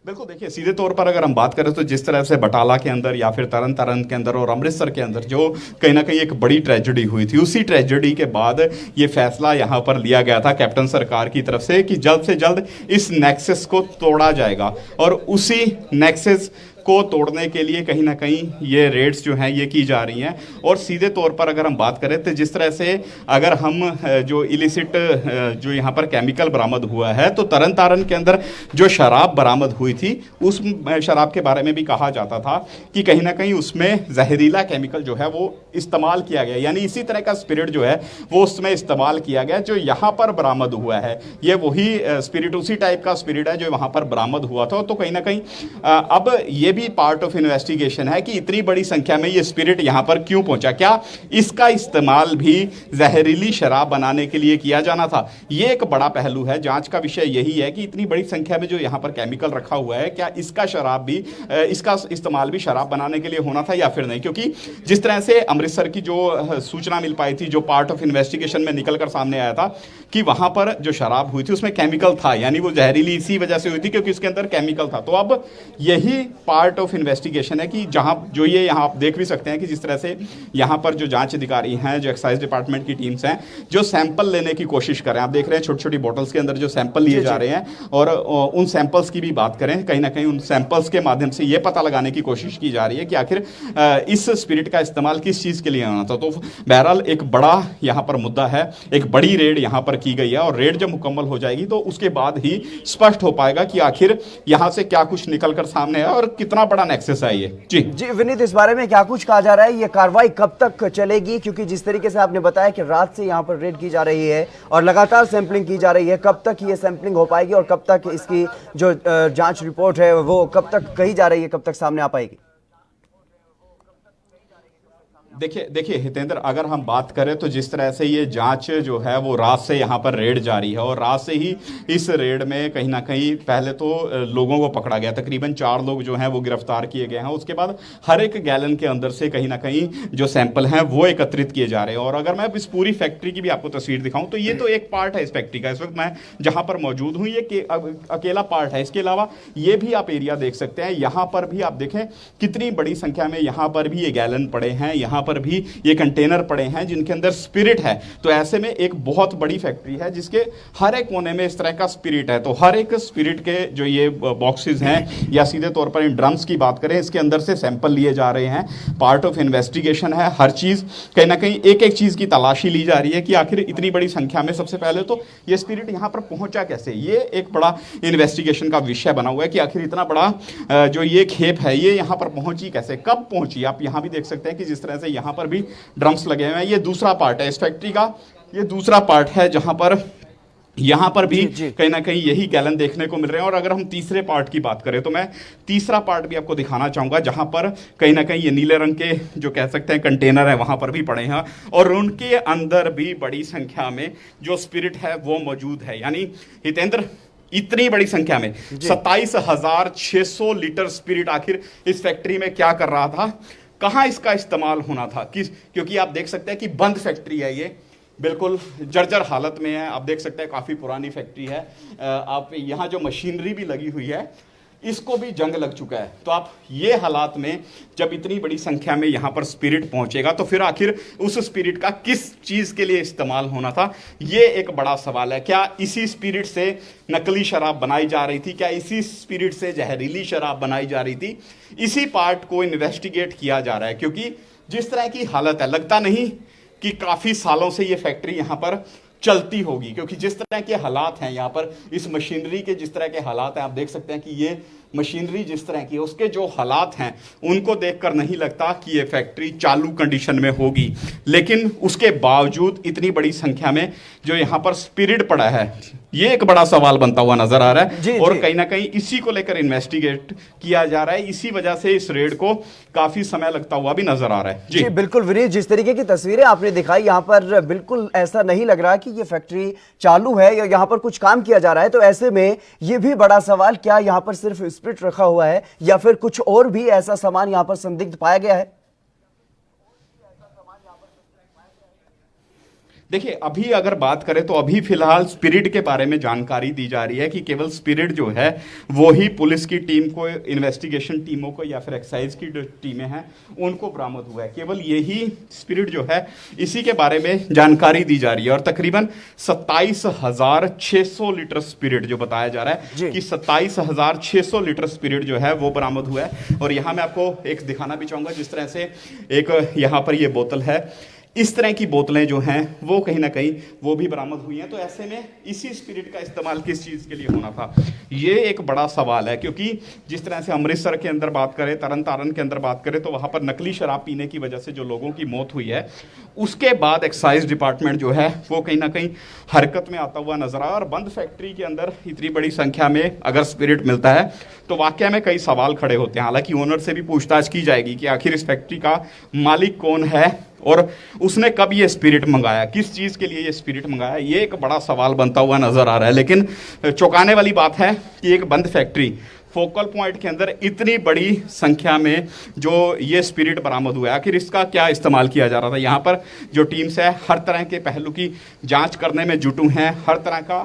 बिल्कुल, देखिए, सीधे तौर पर अगर हम बात करें तो जिस तरह से बटाला के अंदर या फिर तरन तारण के अंदर और अमृतसर के अंदर जो कहीं ना कहीं एक बड़ी ट्रेजेडी हुई थी, उसी ट्रेजेडी के बाद ये फैसला यहाँ पर लिया गया था कैप्टन सरकार की तरफ से कि जल्द से जल्द इस नेक्सस को तोड़ा जाएगा और उसी नेक्सस को तोड़ने के लिए कहीं ना कहीं ये रेड्स जो हैं ये की जा रही हैं। और सीधे तौर पर अगर हम बात करें तो जिस तरह से अगर हम जो इलिसिट जो यहाँ पर केमिकल बरामद हुआ है तो तरन तारण के अंदर जो शराब बरामद हुई थी उस शराब के बारे में भी कहा जाता था कि कहीं ना कहीं उसमें जहरीला केमिकल जो है वो इस्तेमाल किया गया, यानी इसी तरह का स्पिरिट जो है वो उसमें इस्तेमाल किया गया जो यहाँ पर बरामद हुआ है। ये वही स्पिरिट, उसी टाइप का स्पिरिट है जो वहाँ पर बरामद हुआ था। तो कहीं ना कहीं अब ये भी पार्ट ऑफ इन्वेस्टिगेशन है कि इतनी बड़ी संख्या में ये स्पिरिट यहां पर क्यों पहुंचा, क्या इसका इस्तेमाल भी जहरीली शराब बनाने के लिए किया जाना था। ये एक बड़ा पहलू है, जांच का विषय यही है कि इतनी बड़ी संख्या में जो यहां पर केमिकल रखा हुआ है क्या इसका शराब भी इसका इस्तेमाल भी शराब बनाने के लिए होना था या फिर नहीं। क्योंकि जिस तरह से अमृतसर की जो सूचना मिल पाई थी, जो पार्ट ऑफ इन्वेस्टिगेशन में निकल कर सामने आया था कि वहां पर जो शराब हुई थी उसमें केमिकल था, यानी वो जहरीली इसी वजह से हुई थी क्योंकि उसके अंदर केमिकल था। तो अब यही पार्ट ऑफ इन्वेस्टिगेशन है कि जहां जो ये यहां आप देख भी सकते हैं कि जिस तरह से यहां पर जो जांच अधिकारी हैं, जो एक्साइज डिपार्टमेंट की टीम्स हैं, जो सैंपल लेने की कोशिश कर रहे हैं। आप देख रहे हैं छोटी छोटी बोतल्स के अंदर जो सैंपल लिए जा रहे हैं और उन सैंपल्स की भी बात करें, कहीं ना कहीं उन सैंपल्स के माध्यम से ये पता लगाने की कोशिश की जा रही है कि आखिर इस स्पिरिट का इस्तेमाल किस चीज के लिए होना था। तो बहरहाल एक बड़ा यहां पर मुद्दा है, एक बड़ी रेड यहां पर की गई है और रेड जब मुकम्मल हो जाएगी तो उसके बाद ही स्पष्ट हो पाएगा कि आखिर यहां से क्या कुछ निकल कर सामने है और कितने कितना बड़ा नेक्सस है ये। जी जी विनीत, इस बारे में क्या कुछ कहा जा रहा है, ये कार्रवाई कब तक चलेगी? क्योंकि जिस तरीके से आपने बताया कि रात से यहाँ पर रेड की जा रही है और लगातार सैंपलिंग की जा रही है, कब तक ये सैंपलिंग हो पाएगी और कब तक इसकी जो जांच रिपोर्ट है वो कब तक कही जा रही है, कब तक सामने आ पाएगी? देखिए हितेंद्र, अगर हम बात करें तो जिस तरह से ये जांच जो है वो रात से यहाँ पर रेड जारी है और रात से ही इस रेड में कहीं ना कहीं पहले तो लोगों को पकड़ा गया, तकरीबन 4 लोग जो हैं वो गिरफ्तार किए गए हैं। उसके बाद हर एक गैलन के अंदर से कहीं ना कहीं जो सैंपल हैं वो एकत्रित किए जा रहे हैं। और अगर मैं इस पूरी फैक्ट्री की भी आपको तस्वीर दिखाऊं तो ये तो एक पार्ट है इस फैक्ट्री का। इस वक्त मैं जहां पर मौजूद हूं ये अकेला पार्ट है। इसके अलावा ये भी आप एरिया देख सकते हैं, यहां पर भी आप देखें कितनी बड़ी संख्या में यहां पर भी ये गैलन पड़े हैं, यहां पर भी ये कंटेनर पड़े हैं जिनके अंदर स्पिरिट है। तो ऐसे में एक बहुत बड़ी फैक्ट्री है जिसके हर एक कोने में इस तरह का स्पिरिट है। तो हर एक स्पिरिट के जो ये बॉक्सेस हैं या सीधे तौर पर इन ड्रम्स की बात करें, इसके अंदर से सैंपल लिए जा रहे हैं। पार्ट ऑफ इन्वेस्टिगेशन है। हर चीज कहीं ना कहीं एक एक चीज की तलाशी ली जा रही है कि आखिर इतनी बड़ी संख्या में सबसे पहले तो ये स्पिरिट यहां पर पहुंचा कैसे। ये एक बड़ा इन्वेस्टिगेशन का विषय बना हुआ है कि आखिर इतना बड़ा जो ये खेप है ये यहां पर पहुंची कैसे, कब पहुंची। आप यहां भी देख सकते हैं कि जिस तरह से यहां पर भी ड्रम्स लगे हुए हैं। ये दूसरा पार्ट है इस फैक्ट्री का, ये दूसरा पार्ट है जहां पर यहां पर भी कहीं ना कहीं यही गैलन देखने को मिल रहे हैं। और अगर हम तीसरे पार्ट की बात करें तो मैं तीसरा पार्ट भी आपको दिखाना चाहूंगा जहां पर कहीं ना कहीं ये नीले रंग के जो कह सकते हैं कंटेनर है वहां पर भी पड़े हैं और उनके अंदर भी बड़ी संख्या में जो स्पिरिट है वो मौजूद है। यानी हितेंद्र, इतनी बड़ी संख्या में 27,600 लीटर स्पिरिट आखिर इस फैक्ट्री में क्या कर रहा था, कहां इसका इस्तेमाल होना था, क्योंकि आप देख सकते हैं कि बंद फैक्ट्री है, ये बिल्कुल जर्जर हालत में है। आप देख सकते हैं काफी पुरानी फैक्ट्री है। आप यहां जो मशीनरी भी लगी हुई है इसको भी जंग लग चुका है। तो आप ये हालात में जब इतनी बड़ी संख्या में यहां पर स्पिरिट पहुंचेगा तो फिर आखिर उस स्पिरिट का किस चीज के लिए इस्तेमाल होना था, ये एक बड़ा सवाल है। क्या इसी स्पिरिट से नकली शराब बनाई जा रही थी, क्या इसी स्पिरिट से जहरीली शराब बनाई जा रही थी? इसी पार्ट को इन्वेस्टिगेट किया जा रहा है क्योंकि जिस तरह की हालत है लगता नहीं कि काफी सालों से ये फैक्ट्री यहां पर चलती होगी, क्योंकि जिस तरह के हालात हैं यहाँ पर इस मशीनरी के, जिस तरह के हालात हैं आप देख सकते हैं कि ये मशीनरी जिस तरह की उसके जो हालात हैं उनको देखकर नहीं लगता कि ये फैक्ट्री चालू कंडीशन में होगी। लेकिन उसके बावजूद इतनी बड़ी संख्या में जो यहाँ पर स्पिरिट पड़ा है ये एक बड़ा सवाल बनता हुआ नजर आ रहा है। और कहीं ना कहीं इसी को लेकर इन्वेस्टिगेट किया जा रहा है। इसी वजह से इस रेड को काफी समय लगता हुआ भी नजर आ रहा है। जी बिल्कुल विनीत, जिस तरीके की तस्वीरें आपने दिखाई यहाँ पर बिल्कुल ऐसा नहीं लग रहा कि ये फैक्ट्री चालू है या यहाँ पर कुछ काम किया जा रहा है। तो ऐसे में ये भी बड़ा सवाल, क्या यहाँ पर सिर्फ स्पिरिट रखा हुआ है या फिर कुछ और भी ऐसा सामान यहाँ पर संदिग्ध पाया गया है? देखिए अभी अगर बात करें तो अभी फिलहाल स्पिरिट के बारे में जानकारी दी जा रही है कि केवल स्पिरिट जो है वो ही पुलिस की टीम को, इन्वेस्टिगेशन टीमों को या फिर एक्साइज की जो टीमें हैं उनको बरामद हुआ है। केवल यही स्पिरिट जो है इसी के बारे में जानकारी दी जा रही है। और तकरीबन 27,600 लीटर स्पिरिट जो बताया जा रहा है कि 27,600 लीटर स्पिरिट जो है वो बरामद हुआ है। और यहां मैं आपको एक दिखाना भी चाहूंगा, जिस तरह से एक यहां पर ये बोतल है, इस तरह की बोतलें जो हैं वो कहीं ना कहीं वो भी बरामद हुई हैं। तो ऐसे में इसी स्पिरिट का इस्तेमाल किस चीज़ के लिए होना था, ये एक बड़ा सवाल है। क्योंकि जिस तरह से अमृतसर के अंदर बात करें, तरन तारण के अंदर बात करें तो वहाँ पर नकली शराब पीने की वजह से जो लोगों की मौत हुई है उसके बाद एक्साइज डिपार्टमेंट जो है वो कहीं ना कहीं हरकत में आता हुआ नजर आया। और बंद फैक्ट्री के अंदर इतनी बड़ी संख्या में अगर स्पिरिट मिलता है तो वाकई में कई सवाल खड़े होते हैं। हालांकि ओनर से भी पूछताछ की जाएगी कि आखिर इस फैक्ट्री का मालिक कौन है और उसने कब ये स्पिरिट मंगाया, किस चीज़ के लिए ये स्पिरिट मंगाया, ये एक बड़ा सवाल बनता हुआ नजर आ रहा है। लेकिन चौंकाने वाली बात है कि एक बंद फैक्ट्री फोकल पॉइंट के अंदर इतनी बड़ी संख्या में जो ये स्पिरिट बरामद हुआ है, आखिर इसका क्या इस्तेमाल किया जा रहा था। यहाँ पर जो टीम्स है हर तरह के पहलू की जांच करने में जुटू हैं। हर तरह का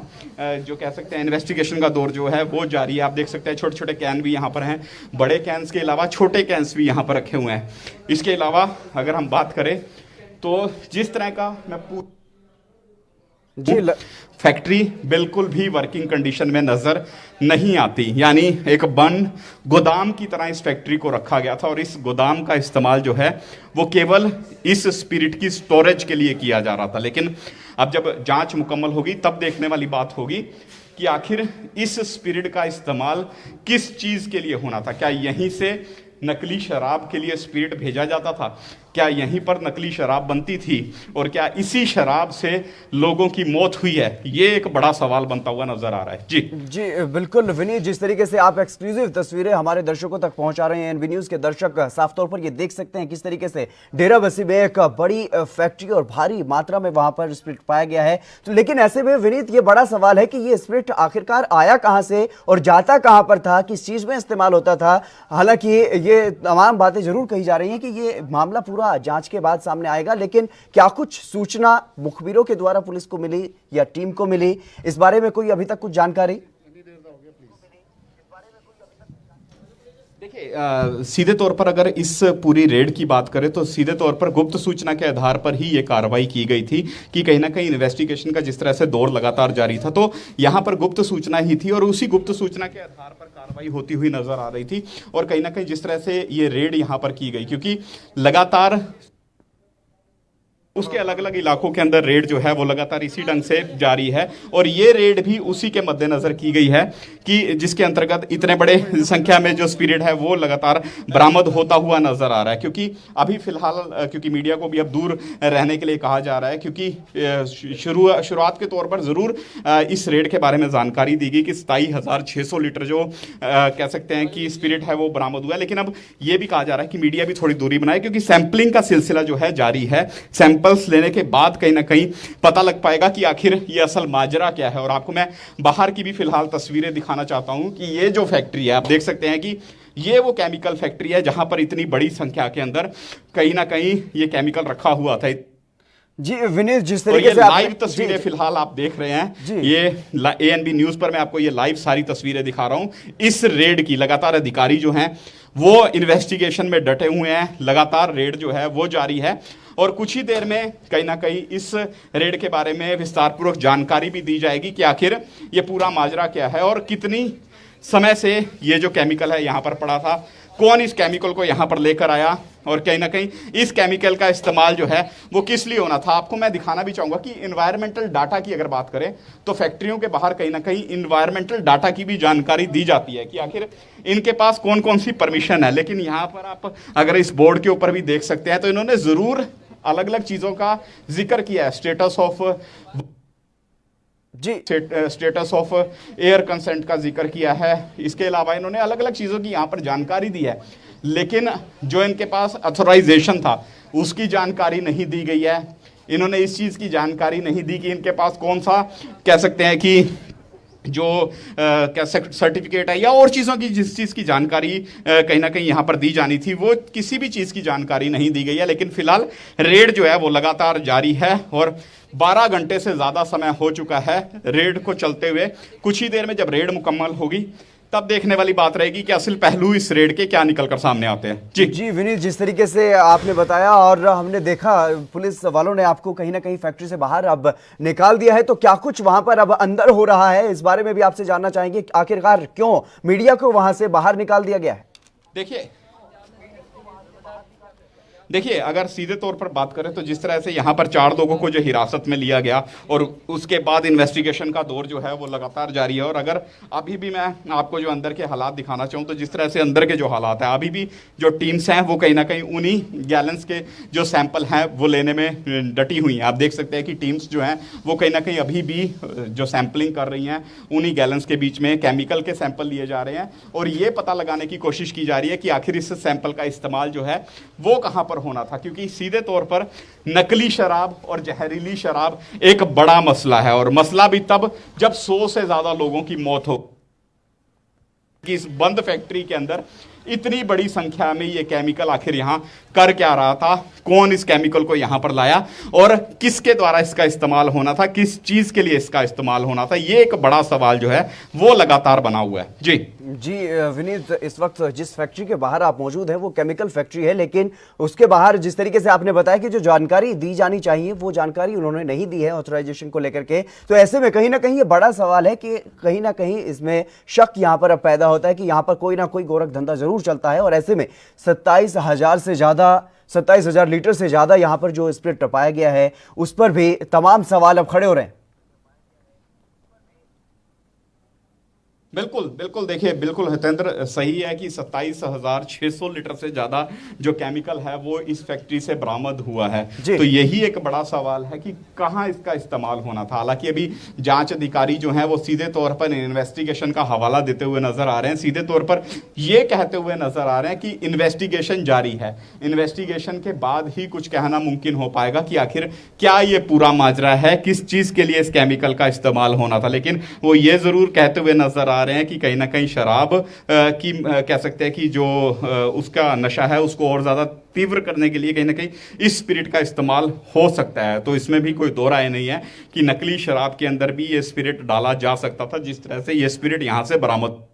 जो कह सकते हैं इन्वेस्टिगेशन का दौर जो है वो जारी है। आप देख सकते हैं छोटे छोटे कैन भी यहाँ पर हैं, बड़े कैंस के अलावा छोटे कैंस भी यहाँ पर रखे हुए हैं। इसके अलावा अगर हम बात करें तो जिस तरह का मैं फैक्ट्री बिल्कुल भी वर्किंग कंडीशन में नजर नहीं आती, यानी एक बंद गोदाम की तरह इस फैक्ट्री को रखा गया था। और इस गोदाम का इस्तेमाल जो है वो केवल इस स्पिरिट की स्टोरेज के लिए किया जा रहा था। लेकिन अब जब जांच मुकम्मल होगी तब देखने वाली बात होगी कि आखिर इस स्पिरिट का इस्तेमाल किस चीज के लिए होना था। क्या यहीं से नकली शराब के लिए स्पिरिट भेजा जाता था? क्या यहीं पर नकली शराब बनती थी? और क्या इसी शराब से लोगों की मौत हुई है? ये एक बड़ा सवाल बनता हुआ नजर आ रहा है। जी बिल्कुल विनीत, जिस तरीके से आप एक्सक्लूसिव तस्वीरें हमारे दर्शकों तक पहुंचा रहे हैं, एनबी न्यूज के दर्शक साफ तौर पर ये देख सकते हैं किस तरीके से डेराबस्सी में एक बड़ी फैक्ट्री और भारी मात्रा में वहां पर स्पिरिट पाया गया है। तो लेकिन ऐसे में विनीत, ये बड़ा सवाल है कि ये स्पिरिट आखिरकार आया कहां से और जाता कहां पर था, किस चीज में इस्तेमाल होता था। हालांकि ये तमाम बातें जरूर कही जा रही हैं कि ये मामला पूरा जांच के बाद सामने आएगा, लेकिन क्या कुछ सूचना मुखबिरों के द्वारा पुलिस को मिली या टीम को मिली, इस बारे में कोई अभी तक कुछ जानकारी? देखिए, सीधे तौर पर अगर इस पूरी रेड की बात करें तो सीधे तौर पर गुप्त सूचना के आधार पर ही ये कार्रवाई की गई थी कि कहीं ना कहीं इन्वेस्टिगेशन का जिस तरह से दौर लगातार जारी था, तो यहां पर गुप्त सूचना ही थी और उसी गुप्त सूचना के आधार पर कार्रवाई होती हुई नजर आ रही थी। और कहीं ना कहीं जिस तरह से ये रेड यहां पर की गई, क्योंकि लगातार उसके अलग अलग इलाकों के अंदर रेड जो है वो लगातार इसी ढंग से जारी है, और ये रेड भी उसी के मद्देनजर की गई है कि जिसके अंतर्गत इतने बड़े संख्या में जो स्पिरिट है वो लगातार बरामद होता हुआ नजर आ रहा है। क्योंकि अभी फिलहाल क्योंकि मीडिया को भी अब दूर रहने के लिए कहा जा रहा है, क्योंकि शुरुआत के तौर पर जरूर इस रेड के बारे में जानकारी दी गई कि 27,600 लीटर जो कह सकते हैं कि स्पिरिट है वो बरामद हुआ है। लेकिन अब ये भी कहा जा रहा है कि मीडिया भी थोड़ी दूरी बनाए, क्योंकि सैंपलिंग का सिलसिला जो है जारी है। सैंपल्स लेने के बाद कहीं ना कहीं पता लग पाएगा कि आखिर ये असल माजरा क्या है। और आपको मैं बाहर की भी फिलहाल तस्वीरें दिखाना चाहता हूं कि ये जो फैक्ट्री है, आप देख सकते हैं कि ये वो केमिकल फैक्ट्री है जहां पर इतनी बड़ी संख्या के अंदर कहीं ना कहीं ये केमिकल रखा हुआ था। जी विनीत, जिस तरीके से लाइव तस्वीरें फिलहाल आप देख रहे हैं, ये एएनबी न्यूज पर मैं आपको ये लाइव सारी तस्वीरें दिखा रहा हूं इस रेड की। लगातार अधिकारी जो हैं वो इन्वेस्टिगेशन में डटे हुए हैं, लगातार रेड जो है वो जारी है, और कुछ ही देर में कहीं ना कहीं इस रेड के बारे में विस्तारपूर्वक जानकारी भी दी जाएगी कि आखिर ये पूरा माजरा क्या है और कितनी समय से ये जो केमिकल है यहाँ पर पड़ा था, कौन इस केमिकल को यहाँ पर लेकर आया, और कहीं ना कहीं इस केमिकल का इस्तेमाल जो है वो किस लिए होना था। आपको मैं दिखाना भी चाहूँगा कि इन्वायरमेंटल डाटा की अगर बात करें तो फैक्ट्रियों के बाहर कहीं ना कहीं इन्वायरमेंटल डाटा की भी जानकारी दी जाती है कि आखिर इनके पास कौन कौन सी परमिशन है। लेकिन यहाँ पर आप अगर इस बोर्ड के ऊपर भी देख सकते हैं तो इन्होंने ज़रूर अलग अलग चीज़ों का जिक्र किया है। स्टेटस ऑफ एयर कंसेंट का जिक्र किया है। इसके अलावा इन्होंने अलग अलग चीज़ों की यहाँ पर जानकारी दी है, लेकिन जो इनके पास अथोराइजेशन था उसकी जानकारी नहीं दी गई है। इन्होंने इस चीज़ की जानकारी नहीं दी कि इनके पास कौन सा कह सकते हैं कि जो क्या सर्टिफिकेट है या और चीज़ों की जिस चीज़ की जानकारी कहीं ना कहीं यहाँ पर दी जानी थी वो किसी भी चीज़ की जानकारी नहीं दी गई है। लेकिन फिलहाल रेड जो है वो लगातार जारी है और 12 घंटे से ज़्यादा समय हो चुका है रेड को चलते हुए। कुछ ही देर में जब रेड मुकम्मल होगी तब देखने वाली बात रहेगी कि असल पहलू इस रेड के क्या निकलकर सामने आते हैं। जी विनीत, जिस तरीके से आपने बताया और हमने देखा पुलिस वालों ने आपको कहीं ना कहीं फैक्ट्री से बाहर अब निकाल दिया है, तो क्या कुछ वहां पर अब अंदर हो रहा है, इस बारे में भी आपसे जानना चाहेंगे। आखिरकार क्यों मीडिया को वहां से बाहर निकाल दिया गया है? देखिए, अगर सीधे तौर पर बात करें तो जिस तरह से यहाँ पर 4 लोगों को जो हिरासत में लिया गया और उसके बाद इन्वेस्टिगेशन का दौर जो है वो लगातार जारी है। और अगर अभी भी मैं आपको जो अंदर के हालात दिखाना चाहूँ तो जिस तरह से अंदर के जो हालात हैं, अभी भी जो टीम्स हैं वो कहीं ना कहीं उन्हीं गैलेंस के जो सैंपल हैं वो लेने में डटी हुई हैं। आप देख सकते हैं कि टीम्स जो हैं वो कहीं ना कहीं अभी भी जो सैंपलिंग कर रही हैं उन्हीं गैलेंस के बीच में केमिकल के सैंपल लिए जा रहे हैं और ये पता लगाने की कोशिश की जा रही है कि आखिर इस सैंपल का इस्तेमाल जो है वो कहाँ पर होना था। क्योंकि सीधे तौर पर नकली शराब और जहरीली शराब एक बड़ा मसला है, और मसला भी तब जब 100 से ज्यादा लोगों की मौत हो कि इस बंद फैक्ट्री के अंदर इतनी बड़ी संख्या में ये केमिकल आखिर यहां कर क्या रहा था, कौन इस केमिकल को यहां पर लाया और किसके द्वारा इसका इस्तेमाल होना था, किस चीज के लिए इसका इस्तेमाल होना था, ये एक बड़ा सवाल जो है वो लगातार बना हुआ है। जी विनीत, इस वक्त जिस फैक्ट्री के बाहर आप मौजूद हैं वो केमिकल फैक्ट्री है, लेकिन उसके बाहर जिस तरीके से आपने बताया कि जो जानकारी दी जानी चाहिए वो जानकारी उन्होंने नहीं दी है ऑथराइजेशन को लेकर के, तो ऐसे में कहीं ना कहीं ये बड़ा सवाल है कि कहीं ना कहीं इसमें शक यहां पर अब पैदा होता है कि यहां पर कोई ना कोई गोरख धंधा जरूर चलता है। और ऐसे में 27,000 लीटर से ज्यादा यहां पर जो स्प्रिट पाया गया है उस पर भी तमाम सवाल अब खड़े हो रहे हैं। बिल्कुल बिल्कुल, देखिए बिल्कुल हितेंद्र सही है कि 27,600 लीटर से ज़्यादा जो केमिकल है वो इस फैक्ट्री से बरामद हुआ है। जी। तो यही एक बड़ा सवाल है कि कहाँ इसका इस्तेमाल होना था। हालांकि अभी जांच अधिकारी जो हैं वो सीधे तौर पर इन्वेस्टिगेशन का हवाला देते हुए नजर आ रहे हैं, सीधे तौर पर ये कहते हुए नजर आ रहे हैं कि इन्वेस्टिगेशन जारी है, इन्वेस्टिगेशन के बाद ही कुछ कहना मुमकिन हो पाएगा कि आखिर क्या ये पूरा माजरा है, किस चीज़ के लिए इस केमिकल का इस्तेमाल होना था। लेकिन वो ये ज़रूर कहते हुए नजर आ रहे हैं कि कहीं ना कहीं शराब की कह सकते हैं कि जो उसका नशा है उसको और ज़्यादा तीव्र करने के लिए कहीं ना कहीं इस स्पिरिट का इस्तेमाल हो सकता है। तो इसमें भी कोई दो राय नहीं है कि नकली शराब के अंदर भी ये स्पिरिट डाला जा सकता था, जिस तरह से ये स्पिरिट यहां से बरामद।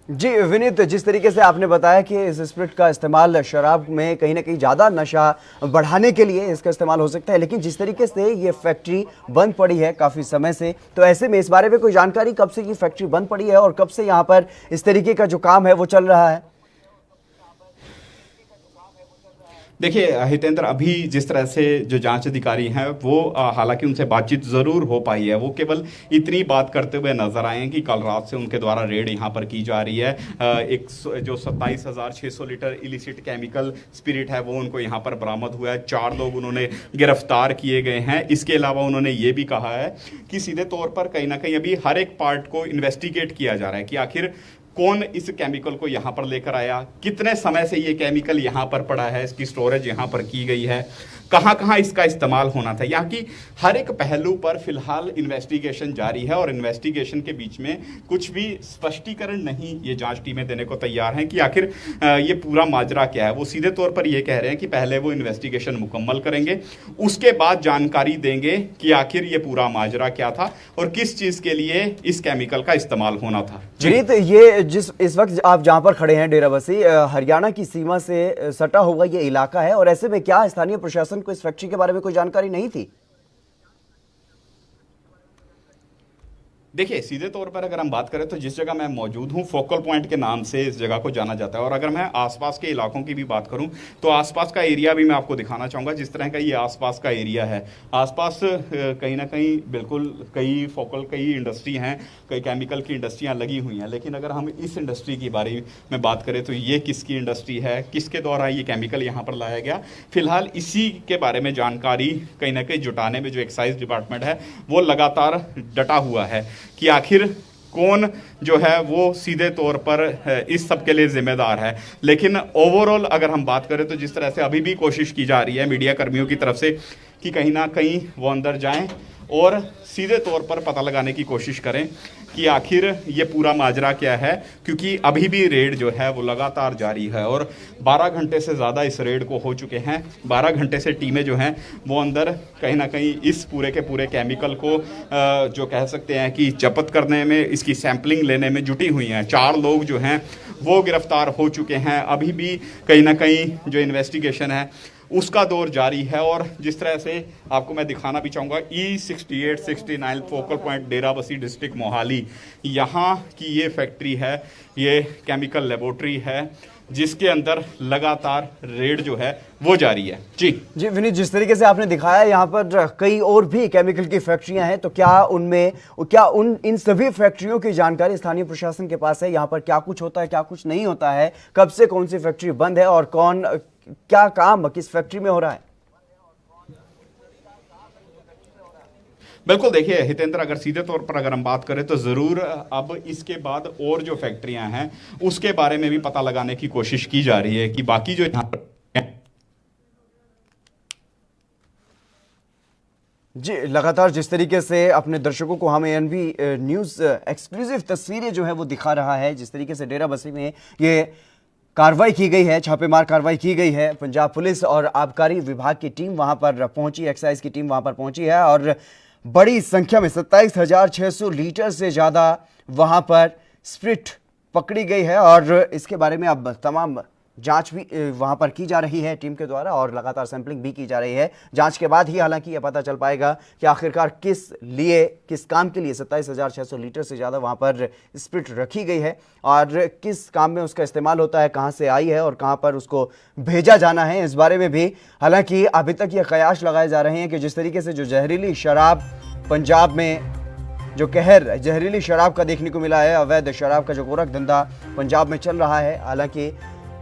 जी विनीत, जिस तरीके से आपने बताया कि इस स्पिरिट का इस्तेमाल शराब में कहीं ना कहीं ज़्यादा नशा बढ़ाने के लिए इसका इस्तेमाल हो सकता है, लेकिन जिस तरीके से ये फैक्ट्री बंद पड़ी है काफ़ी समय से, तो ऐसे में इस बारे में कोई जानकारी कब से ये फैक्ट्री बंद पड़ी है और कब से यहाँ पर इस तरीके का जो काम है वो चल रहा है? देखिए हितेंद्र, अभी जिस तरह से जो जांच अधिकारी हैं वो हालांकि उनसे बातचीत ज़रूर हो पाई है, वो केवल इतनी बात करते हुए नजर आए हैं कि कल रात से उनके द्वारा रेड यहां पर की जा रही है। एक जो 27,600 लीटर इलिसिट केमिकल स्पिरिट है वो उनको यहां पर बरामद हुआ है। 4 लोग उन्होंने गिरफ्तार किए गए हैं। इसके अलावा उन्होंने ये भी कहा है कि सीधे तौर पर कहीं ना कहीं अभी हर एक पार्ट को इन्वेस्टिगेट किया जा रहा है कि आखिर कौन इस केमिकल को यहाँ पर लेकर आया, कितने समय से ये केमिकल यहाँ पर पड़ा है, इसकी स्टोरेज यहाँ पर की गई है, कहाँ कहाँ इसका इस्तेमाल होना था। यहाँ की हर एक पहलू पर फिलहाल इन्वेस्टिगेशन जारी है और इन्वेस्टिगेशन के बीच में कुछ भी स्पष्टीकरण नहीं ये जांच टीमें देने को तैयार हैं कि आखिर ये पूरा माजरा क्या है। वो सीधे तौर पर ये कह रहे हैं कि पहले वो इन्वेस्टिगेशन मुकम्मल करेंगे, उसके बाद जानकारी देंगे कि आखिर ये पूरा माजरा क्या था और किस चीज़ के लिए इस केमिकल का इस्तेमाल होना था। विनीत, ये इस वक्त आप जहां पर खड़े हैं डेराबस्सी, हरियाणा की सीमा से सटा हुआ ये इलाका है, और ऐसे में क्या स्थानीय प्रशासन को इस फैक्ट्री के बारे में कोई जानकारी नहीं थी? देखिए सीधे तौर पर अगर हम बात करें तो जिस जगह मैं मौजूद हूँ फोकल पॉइंट के नाम से इस जगह को जाना जाता है, और अगर मैं आसपास के इलाकों की भी बात करूँ तो आसपास का एरिया भी मैं आपको दिखाना चाहूँगा। जिस तरह का ये आसपास का एरिया है, आसपास कहीं ना कहीं बिल्कुल कई इंडस्ट्री हैं, कई केमिकल की इंडस्ट्रियाँ लगी हुई हैं। लेकिन अगर हम इस इंडस्ट्री के बारे में बात करें तो ये किसकी इंडस्ट्री है, किसके द्वारा ये केमिकल यहाँ पर लाया गया, फिलहाल इसी के बारे में जानकारी कहीं ना कहीं जुटाने में जो एक्साइज डिपार्टमेंट है वो लगातार डटा हुआ है कि आखिर कौन जो है वो सीधे तौर पर इस सब के लिए जिम्मेदार है। लेकिन ओवरऑल अगर हम बात करें तो जिस तरह से अभी भी कोशिश की जा रही है मीडिया कर्मियों की तरफ से कि कहीं ना कहीं वो अंदर जाएं और सीधे तौर पर पता लगाने की कोशिश करें कि आखिर ये पूरा माजरा क्या है, क्योंकि अभी भी रेड जो है वो लगातार जारी है और 12 घंटे से ज़्यादा इस रेड को हो चुके हैं। 12 घंटे से टीमें जो हैं वो अंदर कहीं ना कहीं इस पूरे के पूरे केमिकल को जो कह सकते हैं कि जब्त करने में, इसकी सैंपलिंग लेने में जुटी हुई हैं। 4 लोग जो हैं वो गिरफ्तार हो चुके हैं। अभी भी कहीं ना कहीं जो इन्वेस्टिगेशन है उसका दौर जारी है। और जिस तरह से आपको मैं दिखाना भी चाहूँगा, E6869 focal point Derabassi district Mohali, यहाँ की ये फैक्ट्री है, ये केमिकल लेबोरेटरी है जिसके अंदर लगातार रेड जो है वो जारी है। जी विनीत, जिस तरीके से आपने दिखाया यहाँ पर कई और भी केमिकल की फैक्ट्रियां हैं, तो क्या इन सभी फैक्ट्रियों की जानकारी स्थानीय प्रशासन के पास है? यहाँ पर क्या कुछ होता है, क्या कुछ नहीं होता है, कब से कौन सी फैक्ट्री बंद है और क्या काम किस फैक्ट्री में हो रहा है? बिल्कुल, देखिए हितेंद्र, अगर सीधे तौर पर अगर हम बात करें तो ज़रूर अब इसके बाद और जो फैक्ट्रियां हैं उसके बारे में भी पता लगाने की कोशिश की जा रही है कि बाकी जो यहाँ पर जी, लगातार जिस तरीके से अपने दर्शकों को हमें एएनबी न्यूज़ एक्सक्लूसिव तस्वीरें जो है वो दिखा रहा है, जिस तरीके से डेराबस्सी में ये कार्रवाई की गई है, छापेमार कार्रवाई की गई है। पंजाब पुलिस और आबकारी विभाग की टीम वहां पर पहुंची, एक्साइज की टीम वहां पर पहुंची है और बड़ी संख्या में 27,600 लीटर से ज़्यादा वहां पर स्प्रिट पकड़ी गई है और इसके बारे में अब तमाम जांच भी वहां पर की जा रही है टीम के द्वारा और लगातार सैंपलिंग भी की जा रही है। जांच के बाद ही हालांकि यह पता चल पाएगा कि आखिरकार किस काम के लिए 27,600 लीटर से ज़्यादा वहां पर स्प्रिट रखी गई है और किस काम में उसका इस्तेमाल होता है, कहां से आई है और कहां पर उसको भेजा जाना है, इस बारे में भी हालांकि अभी तक ये कयास लगाए जा रहे हैं कि जिस तरीके से जो जहरीली शराब पंजाब में जो कहर जहरीली शराब का देखने को मिला है। अवैध शराब का जो गोरख धंधा पंजाब में चल रहा है, हालांकि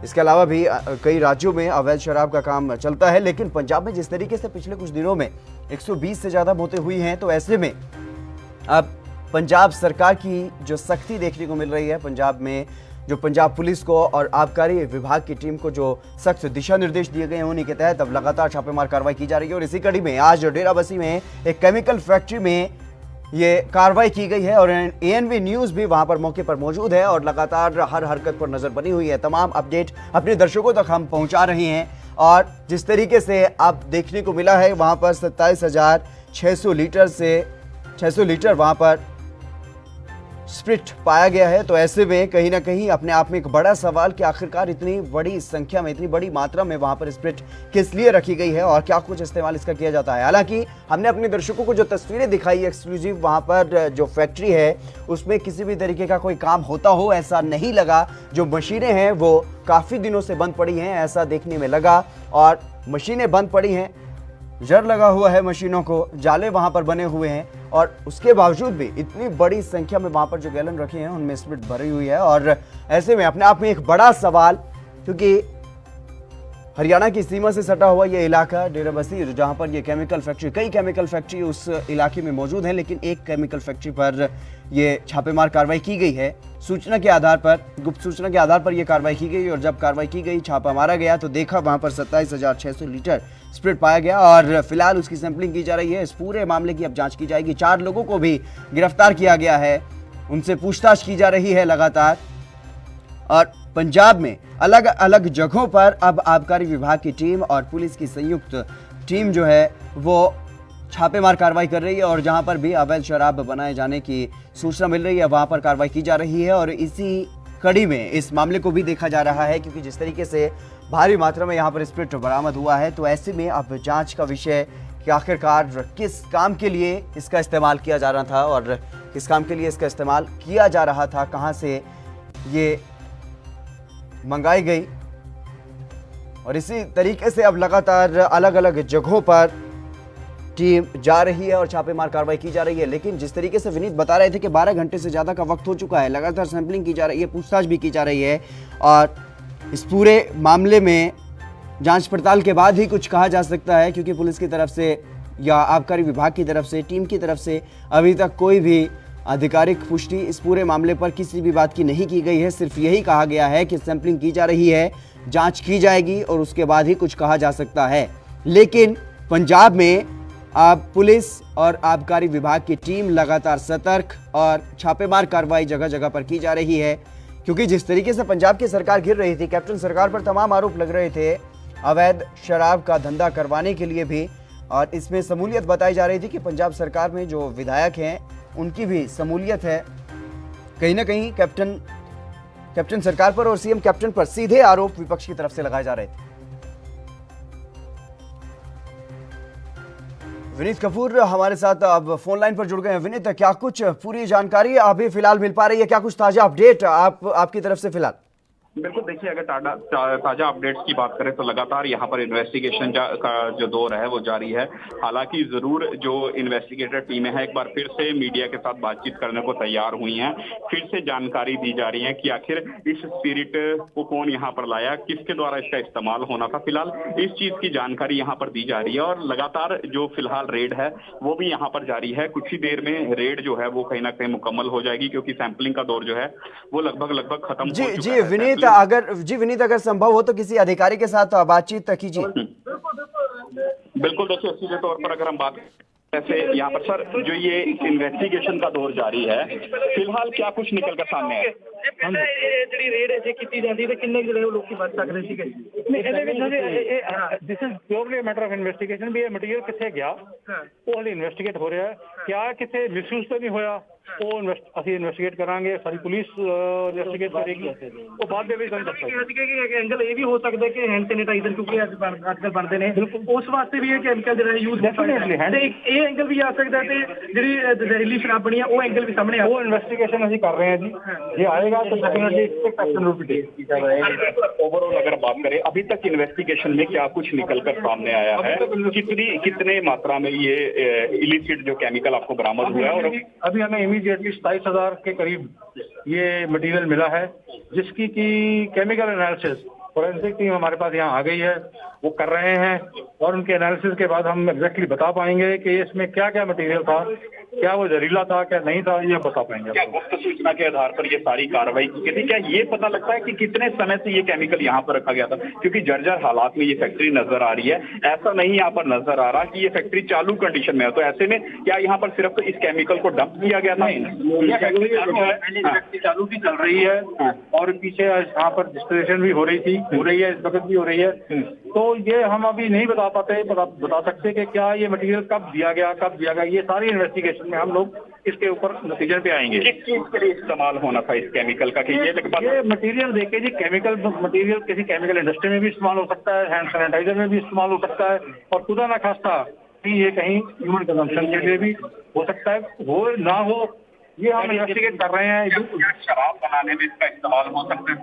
इसके अलावा भी कई राज्यों में अवैध शराब का काम चलता है, लेकिन पंजाब में जिस तरीके से पिछले कुछ दिनों में 120 से ज़्यादा मौतें हुई हैं, तो ऐसे में अब पंजाब सरकार की जो सख्ती देखने को मिल रही है, पंजाब में जो पंजाब पुलिस को और आबकारी विभाग की टीम को जो सख्त दिशा निर्देश दिए गए हैं, उन्हीं के तहत अब लगातार छापेमार कार्रवाई की जा रही है। और इसी कड़ी में आज डेराबस्सी में एक केमिकल फैक्ट्री में ये कार्रवाई की गई है और एएनवी न्यूज़ भी वहां पर मौके पर मौजूद है और लगातार हर हरकत पर नजर बनी हुई है। तमाम अपडेट अपने दर्शकों तक हम पहुंचा रहे हैं और जिस तरीके से आप देखने को मिला है, वहां पर 27,600 लीटर वहां पर स्प्रिट पाया गया है। तो ऐसे में कहीं ना कहीं अपने आप में एक बड़ा सवाल कि आखिरकार इतनी बड़ी संख्या में, इतनी बड़ी मात्रा में वहां पर स्प्रिट किस लिए रखी गई है और क्या कुछ इस्तेमाल इसका किया जाता है। हालांकि हमने अपने दर्शकों को जो तस्वीरें दिखाई एक्सक्लूसिव, वहां पर जो फैक्ट्री है उसमें किसी भी तरीके का कोई काम होता हो ऐसा नहीं लगा। जो मशीनें हैं वो काफी दिनों से बंद पड़ी हैं ऐसा देखने में लगा और मशीनें बंद पड़ी हैं, जर लगा हुआ है मशीनों को, जाले वहां पर बने हुए हैं और उसके बावजूद भी इतनी बड़ी संख्या में वहां पर जो गैलन रखे हैं उनमें स्प्रिट भरी हुई है। और ऐसे में अपने आप में एक बड़ा सवाल, क्योंकि हरियाणा की सीमा से सटा हुआ ये इलाका डेराबस्सी, जहां पर ये केमिकल फैक्ट्री, कई केमिकल फैक्ट्री उस इलाके में मौजूद है, लेकिन एक केमिकल फैक्ट्री पर ये छापेमार कार्रवाई की गई है। सूचना के आधार पर, गुप्त सूचना के आधार पर यह कार्रवाई की गई और जब कार्रवाई की गई, छापा मारा गया तो देखा वहां पर 27,600 लीटर स्प्रिट पाया गया और फिलहाल उसकी सैंपलिंग की जा रही है। इस पूरे मामले की अब जांच की जाएगी। 4 लोगों को भी गिरफ्तार किया गया है, उनसे पूछताछ की जा रही है लगातार। और पंजाब में अलग अलग जगहों पर अब आबकारी विभाग की टीम और पुलिस की संयुक्त टीम जो है वो छापेमार कार्रवाई कर रही है और जहां पर भी अवैध शराब बनाए जाने की सूचना मिल रही है वहां पर कार्रवाई की जा रही है। और इसी कड़ी में इस मामले को भी देखा जा रहा है, क्योंकि जिस तरीके से भारी मात्रा में यहां पर स्प्रिट बरामद हुआ है, तो ऐसे में अब जांच का विषय कि आखिरकार किस काम के लिए इसका इस्तेमाल किया जा रहा था और किस काम के लिए इसका इस्तेमाल किया जा रहा था, कहां से ये मंगाई गई। और इसी तरीके से अब लगातार अलग अलग जगहों पर टीम जा रही है और छापेमार कार्रवाई की जा रही है। लेकिन जिस तरीके से विनीत बता रहे थे कि 12 घंटे से ज़्यादा का वक्त हो चुका है, लगातार सैंपलिंग की जा रही है, पूछताछ भी की जा रही है और इस पूरे मामले में जांच पड़ताल के बाद ही कुछ कहा जा सकता है, क्योंकि पुलिस की तरफ से या आबकारी विभाग की तरफ से, टीम की तरफ से अभी तक कोई भी आधिकारिक पुष्टि इस पूरे मामले पर किसी भी बात की नहीं की गई है। सिर्फ यही कहा गया है कि सैंपलिंग की जा रही है, जांच की जाएगी और उसके बाद ही कुछ कहा जा सकता है। लेकिन पंजाब में अब पुलिस और आबकारी विभाग की टीम लगातार सतर्क और छापेमार कार्रवाई जगह जगह पर की जा रही है, क्योंकि जिस तरीके से पंजाब की सरकार गिर रही थी, कैप्टन सरकार पर तमाम आरोप लग रहे थे अवैध शराब का धंधा करवाने के लिए भी, और इसमें शमूलियत बताई जा रही थी कि पंजाब सरकार में जो विधायक हैं उनकी भी शमूलियत है। कहीं ना कहीं कैप्टन सरकार पर और सीएम कैप्टन पर सीधे आरोप विपक्ष की तरफ से लगाए जा रहे थे। विनीत कपूर हमारे साथ अब फोन लाइन पर जुड़ गए हैं। विनीत, क्या कुछ पूरी जानकारी अभी फिलहाल मिल पा रही है, क्या कुछ ताजा अपडेट आपकी तरफ से फिलहाल? बिल्कुल, देखिए अगर ताजा अपडेट्स की बात करें तो लगातार यहाँ पर इन्वेस्टिगेशन का जो दौर है वो जारी है। हालांकि जरूर जो इन्वेस्टिगेटर टीमें हैं एक बार फिर से मीडिया के साथ बातचीत करने को तैयार हुई हैं, फिर से जानकारी दी जा रही है कि आखिर इस स्पिरिट को कौन यहाँ पर लाया, किसके द्वारा इसका इस्तेमाल होना था। फिलहाल इस चीज की जानकारी यहाँ पर दी जा रही है और लगातार जो फिलहाल रेड है वो भी यहाँ पर जारी है। कुछ ही देर में रेड जो है वो कहीं ना कहीं मुकम्मल हो जाएगी, क्योंकि सैंपलिंग का दौर जो है वो लगभग खत्म हो चुका है। विनीत, अगर संभव हो तो किसी अधिकारी के साथ बातचीत कीजिए। बिल्कुल, देखिए सीधे तौर पर अगर हम बात ऐसे यहाँ पर सर जो ये इन्वेस्टिगेशन का दौर जारी है, फिलहाल क्या कुछ निकल कर सामने आया? This is purely matter of investigation. भी ये मटीरियल किथे गया वो हले इन्वेस्टिगेट हो रहा है, क्या किथे मिसयूज तो नहीं होया, ਉਹ ਅਸੀਂ ਇਨਵੈਸਟੀਗੇਟ ਕਰਾਂਗੇ, ਸਾਰੀ ਪੁਲਿਸ ਇਨਵੈਸਟੀਗੇਟ ਕਰੇਗੀ, ਉਹ ਬਾਅਦ ਦੇ ਵਿੱਚ ਤੁਹਾਨੂੰ ਦੱਸਾਂਗੇ। ਐਂਗਲ ਇਹ ਵੀ ਹੋ ਸਕਦਾ ਕਿ ਹੈਂਡ ਸੈਨੀਟਾਈਜ਼ਰ ਕਿਉਂਕਿ ਅੱਜ ਕੱਲ੍ਹ ਬਣਦੇ ਨੇ, ਉਸ ਵਾਸਤੇ ਵੀ ਇਹ ਕੈਮੀਕਲ ਜਿਹੜਾ ਯੂਜ਼ ਤੇ ਇਹ ਐਂਗਲ ਵੀ ਆ ਸਕਦਾ ਤੇ ਜਿਹੜੀ ਜ਼ਹਿਰੀਲੀ ਸ਼ਰਾਬ ਬਣੀ ਆ ਉਹ ਐਂਗਲ ਵੀ ਸਾਹਮਣੇ ਆ। ਉਹ ਇਨਵੈਸਟੀਗੇਸ਼ਨ ਅਸੀਂ कर रहे हैं जी, ये आएगा तो definitely action will be taken. Overall अगर बात करें अभी तक इन्वेस्टिगेशन में क्या कुछ निकलकर सामने आया है, कितने मात्रा में ये इलिसिट जो केमिकल आपको बरामद हुआ है? और अभी हमें इमीडिएटली 27,000 के करीब ये मटेरियल मिला है, जिसकी की केमिकल एनालिसिस फोरेंसिक टीम हमारे पास यहाँ आ गई है, वो कर रहे हैं और उनके एनालिसिस के बाद हम एग्जैक्टली बता पाएंगे कि इसमें क्या क्या मटेरियल था, क्या वो जहरीला था क्या नहीं था, ये बता पाएंगे। क्या गुप्त सूचना के आधार पर ये सारी कार्रवाई की गई थी? क्या ये पता लगता है कि कितने समय से ये केमिकल यहाँ पर रखा गया था? क्योंकि जर्जर हालात में ये फैक्ट्री नजर आ रही है, ऐसा नहीं यहाँ पर नजर आ रहा कि ये फैक्ट्री चालू कंडीशन में है, तो ऐसे में क्या यहाँ पर सिर्फ इस केमिकल को डंप किया गया था? चालू भी चल रही है और पीछे यहाँ पर डिस्टिलेशन भी हो रही है, इस वक्त भी हो रही है, तो ये हम अभी नहीं बता सकते कि क्या ये मटेरियल कब दिया गया, ये सारी इन्वेस्टिगेशन में हम लोग इसके ऊपर नतीजे पे आएंगे। किस चीज के लिए इस्तेमाल होना था इस केमिकल का? कि ये मटेरियल देखिए जी, केमिकल मटेरियल किसी केमिकल इंडस्ट्री में भी इस्तेमाल हो सकता है, हैंड सैनिटाइजर में भी इस्तेमाल हो सकता है, और खुदा ना खास्ता कि ये कहीं ह्यूमन कंजम्पशन के लिए भी हो सकता है, हो ना हो ये हम इन्वेस्टिगेट कर रहे हैं। शराब बनाने में इसका इस्तेमाल हो सकता है?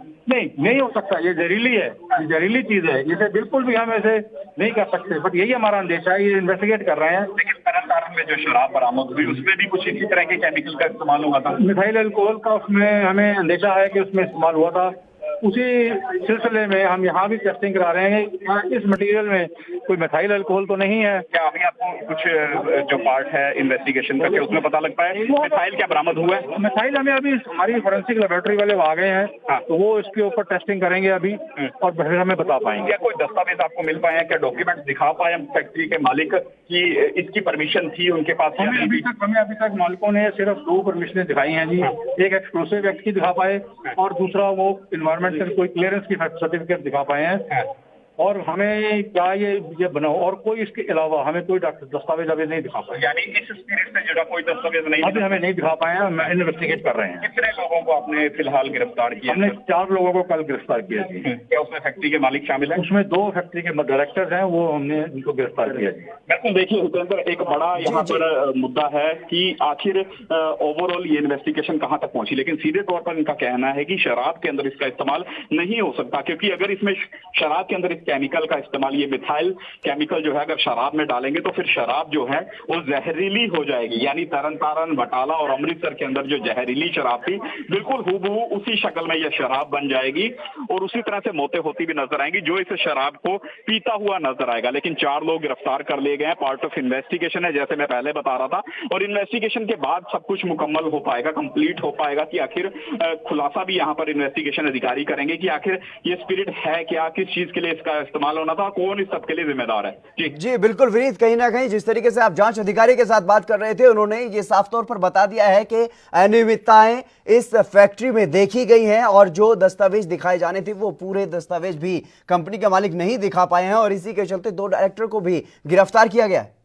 नहीं हो सकता, ये जहरीली है, ये जहरीली चीज है, इसे बिल्कुल भी हम ऐसे नहीं कर सकते, बट यही हमारा अंदेशा है, ये इन्वेस्टिगेट कर रहे हैं। लेकिन तरन में जो शराब बरामद हुई उसमें भी कुछ इसी तरह के केमिकल का इस्तेमाल हुआ था? मिथाइल अल्कोहल का उसमें हमें अंदेशा है कि उसमें इस्तेमाल हुआ था, उसी सिलसिले में हम यहाँ भी टेस्टिंग करा रहे हैं कि इस मटेरियल में कोई मिथाइल अल्कोहल तो नहीं है। क्या अभी आपको कुछ जो पार्ट है इन्वेस्टिगेशन का क्या उसमें पता लग पाया मिथाइल क्या बरामद हुआ है? मिथाइल हमें अभी हमारी फोरेंसिक लेबोरेटरी वाले आ गए हैं, तो वो इसके ऊपर टेस्टिंग करेंगे अभी और फिर हमें बता पाएंगे। क्या कोई दस्तावेज आपको मिल पाए हैं, क्या डॉक्यूमेंट दिखा पाए हम फैक्ट्री के मालिक की इसकी परमिशन थी उनके पास? हमें अभी तक मालिकों ने सिर्फ 2 परमिशनें दिखाई हैं जी, एक एक्सक्लूसिव एक्ट की दिखा पाए और दूसरा वो इन्वायरमेंटल कोई क्लियरेंस की सर्टिफिकेट दिखा पाए हैं, और हमें क्या ये बनाओ और कोई इसके अलावा हमें कोई दस्तावेज अभी नहीं दिखा पाए। यानी इस स्पिरिट से जुड़ा कोई दस्तावेज नहीं अभी हमें नहीं दिखा पाए हैं, हम इन्वेस्टिगेट कर रहे हैं। कितने लोगों को आपने फिलहाल गिरफ्तार किया? हमने 4 लोगों को कल गिरफ्तार किया जी। क्या उसमें फैक्ट्री के मालिक शामिल है? उसमें 2 फैक्ट्री के डायरेक्टर्स हैं, वो हमने उनको गिरफ्तार किया जी। बिल्कुल, देखिए उपेंद्र, एक बड़ा यहाँ पर मुद्दा है कि आखिर ओवरऑल ये इन्वेस्टिगेशन कहाँ तक पहुंची, लेकिन सीधे तौर पर इनका कहना है कि शराब के अंदर इसका इस्तेमाल नहीं हो सकता, क्योंकि अगर इसमें शराब के अंदर इस केमिकल का इस्तेमाल, ये मिथाइल केमिकल जो है अगर शराब में डालेंगे तो फिर शराब जो है वो जहरीली हो जाएगी। यानी तरन बटाला और अमृतसर के अंदर जो जहरीली शराब थी बिल्कुल हूबहू उसी शक्ल में यह शराब बन जाएगी और उसी तरह से मौतें होती भी नजर आएंगी जो इस शराब को पीता हुआ नजर आएगा। लेकिन 4 लोग गिरफ्तार कर लिए गए हैं, पार्ट ऑफ इन्वेस्टिगेशन है जैसे मैं पहले बता रहा था, और इन्वेस्टिगेशन के बाद सब कुछ मुकम्मल हो पाएगा, कंप्लीट हो पाएगा कि आखिर खुलासा भी यहाँ पर इन्वेस्टिगेशन अधिकारी करेंगे कि आखिर ये स्पिरिट है क्या, किस चीज के लिए इसका इस्तेमाल होना था, कौन इस सबके लिए जिम्मेदार है। जी बिल्कुल विनीत, कहीं ना कहीं जिस तरीके से आप जांच अधिकारी के साथ बात कर रहे थे, उन्होंने ये साफ तौर पर बता दिया है कि अनियमितताएं इस फैक्ट्री में देखी गई हैं और जो दस्तावेज दिखाए जाने थे वो पूरे दस्तावेज भी कंपनी के मालिक नहीं दिखा पाए हैं और इसी के चलते 2 डायरेक्टर को भी गिरफ्तार किया गया है।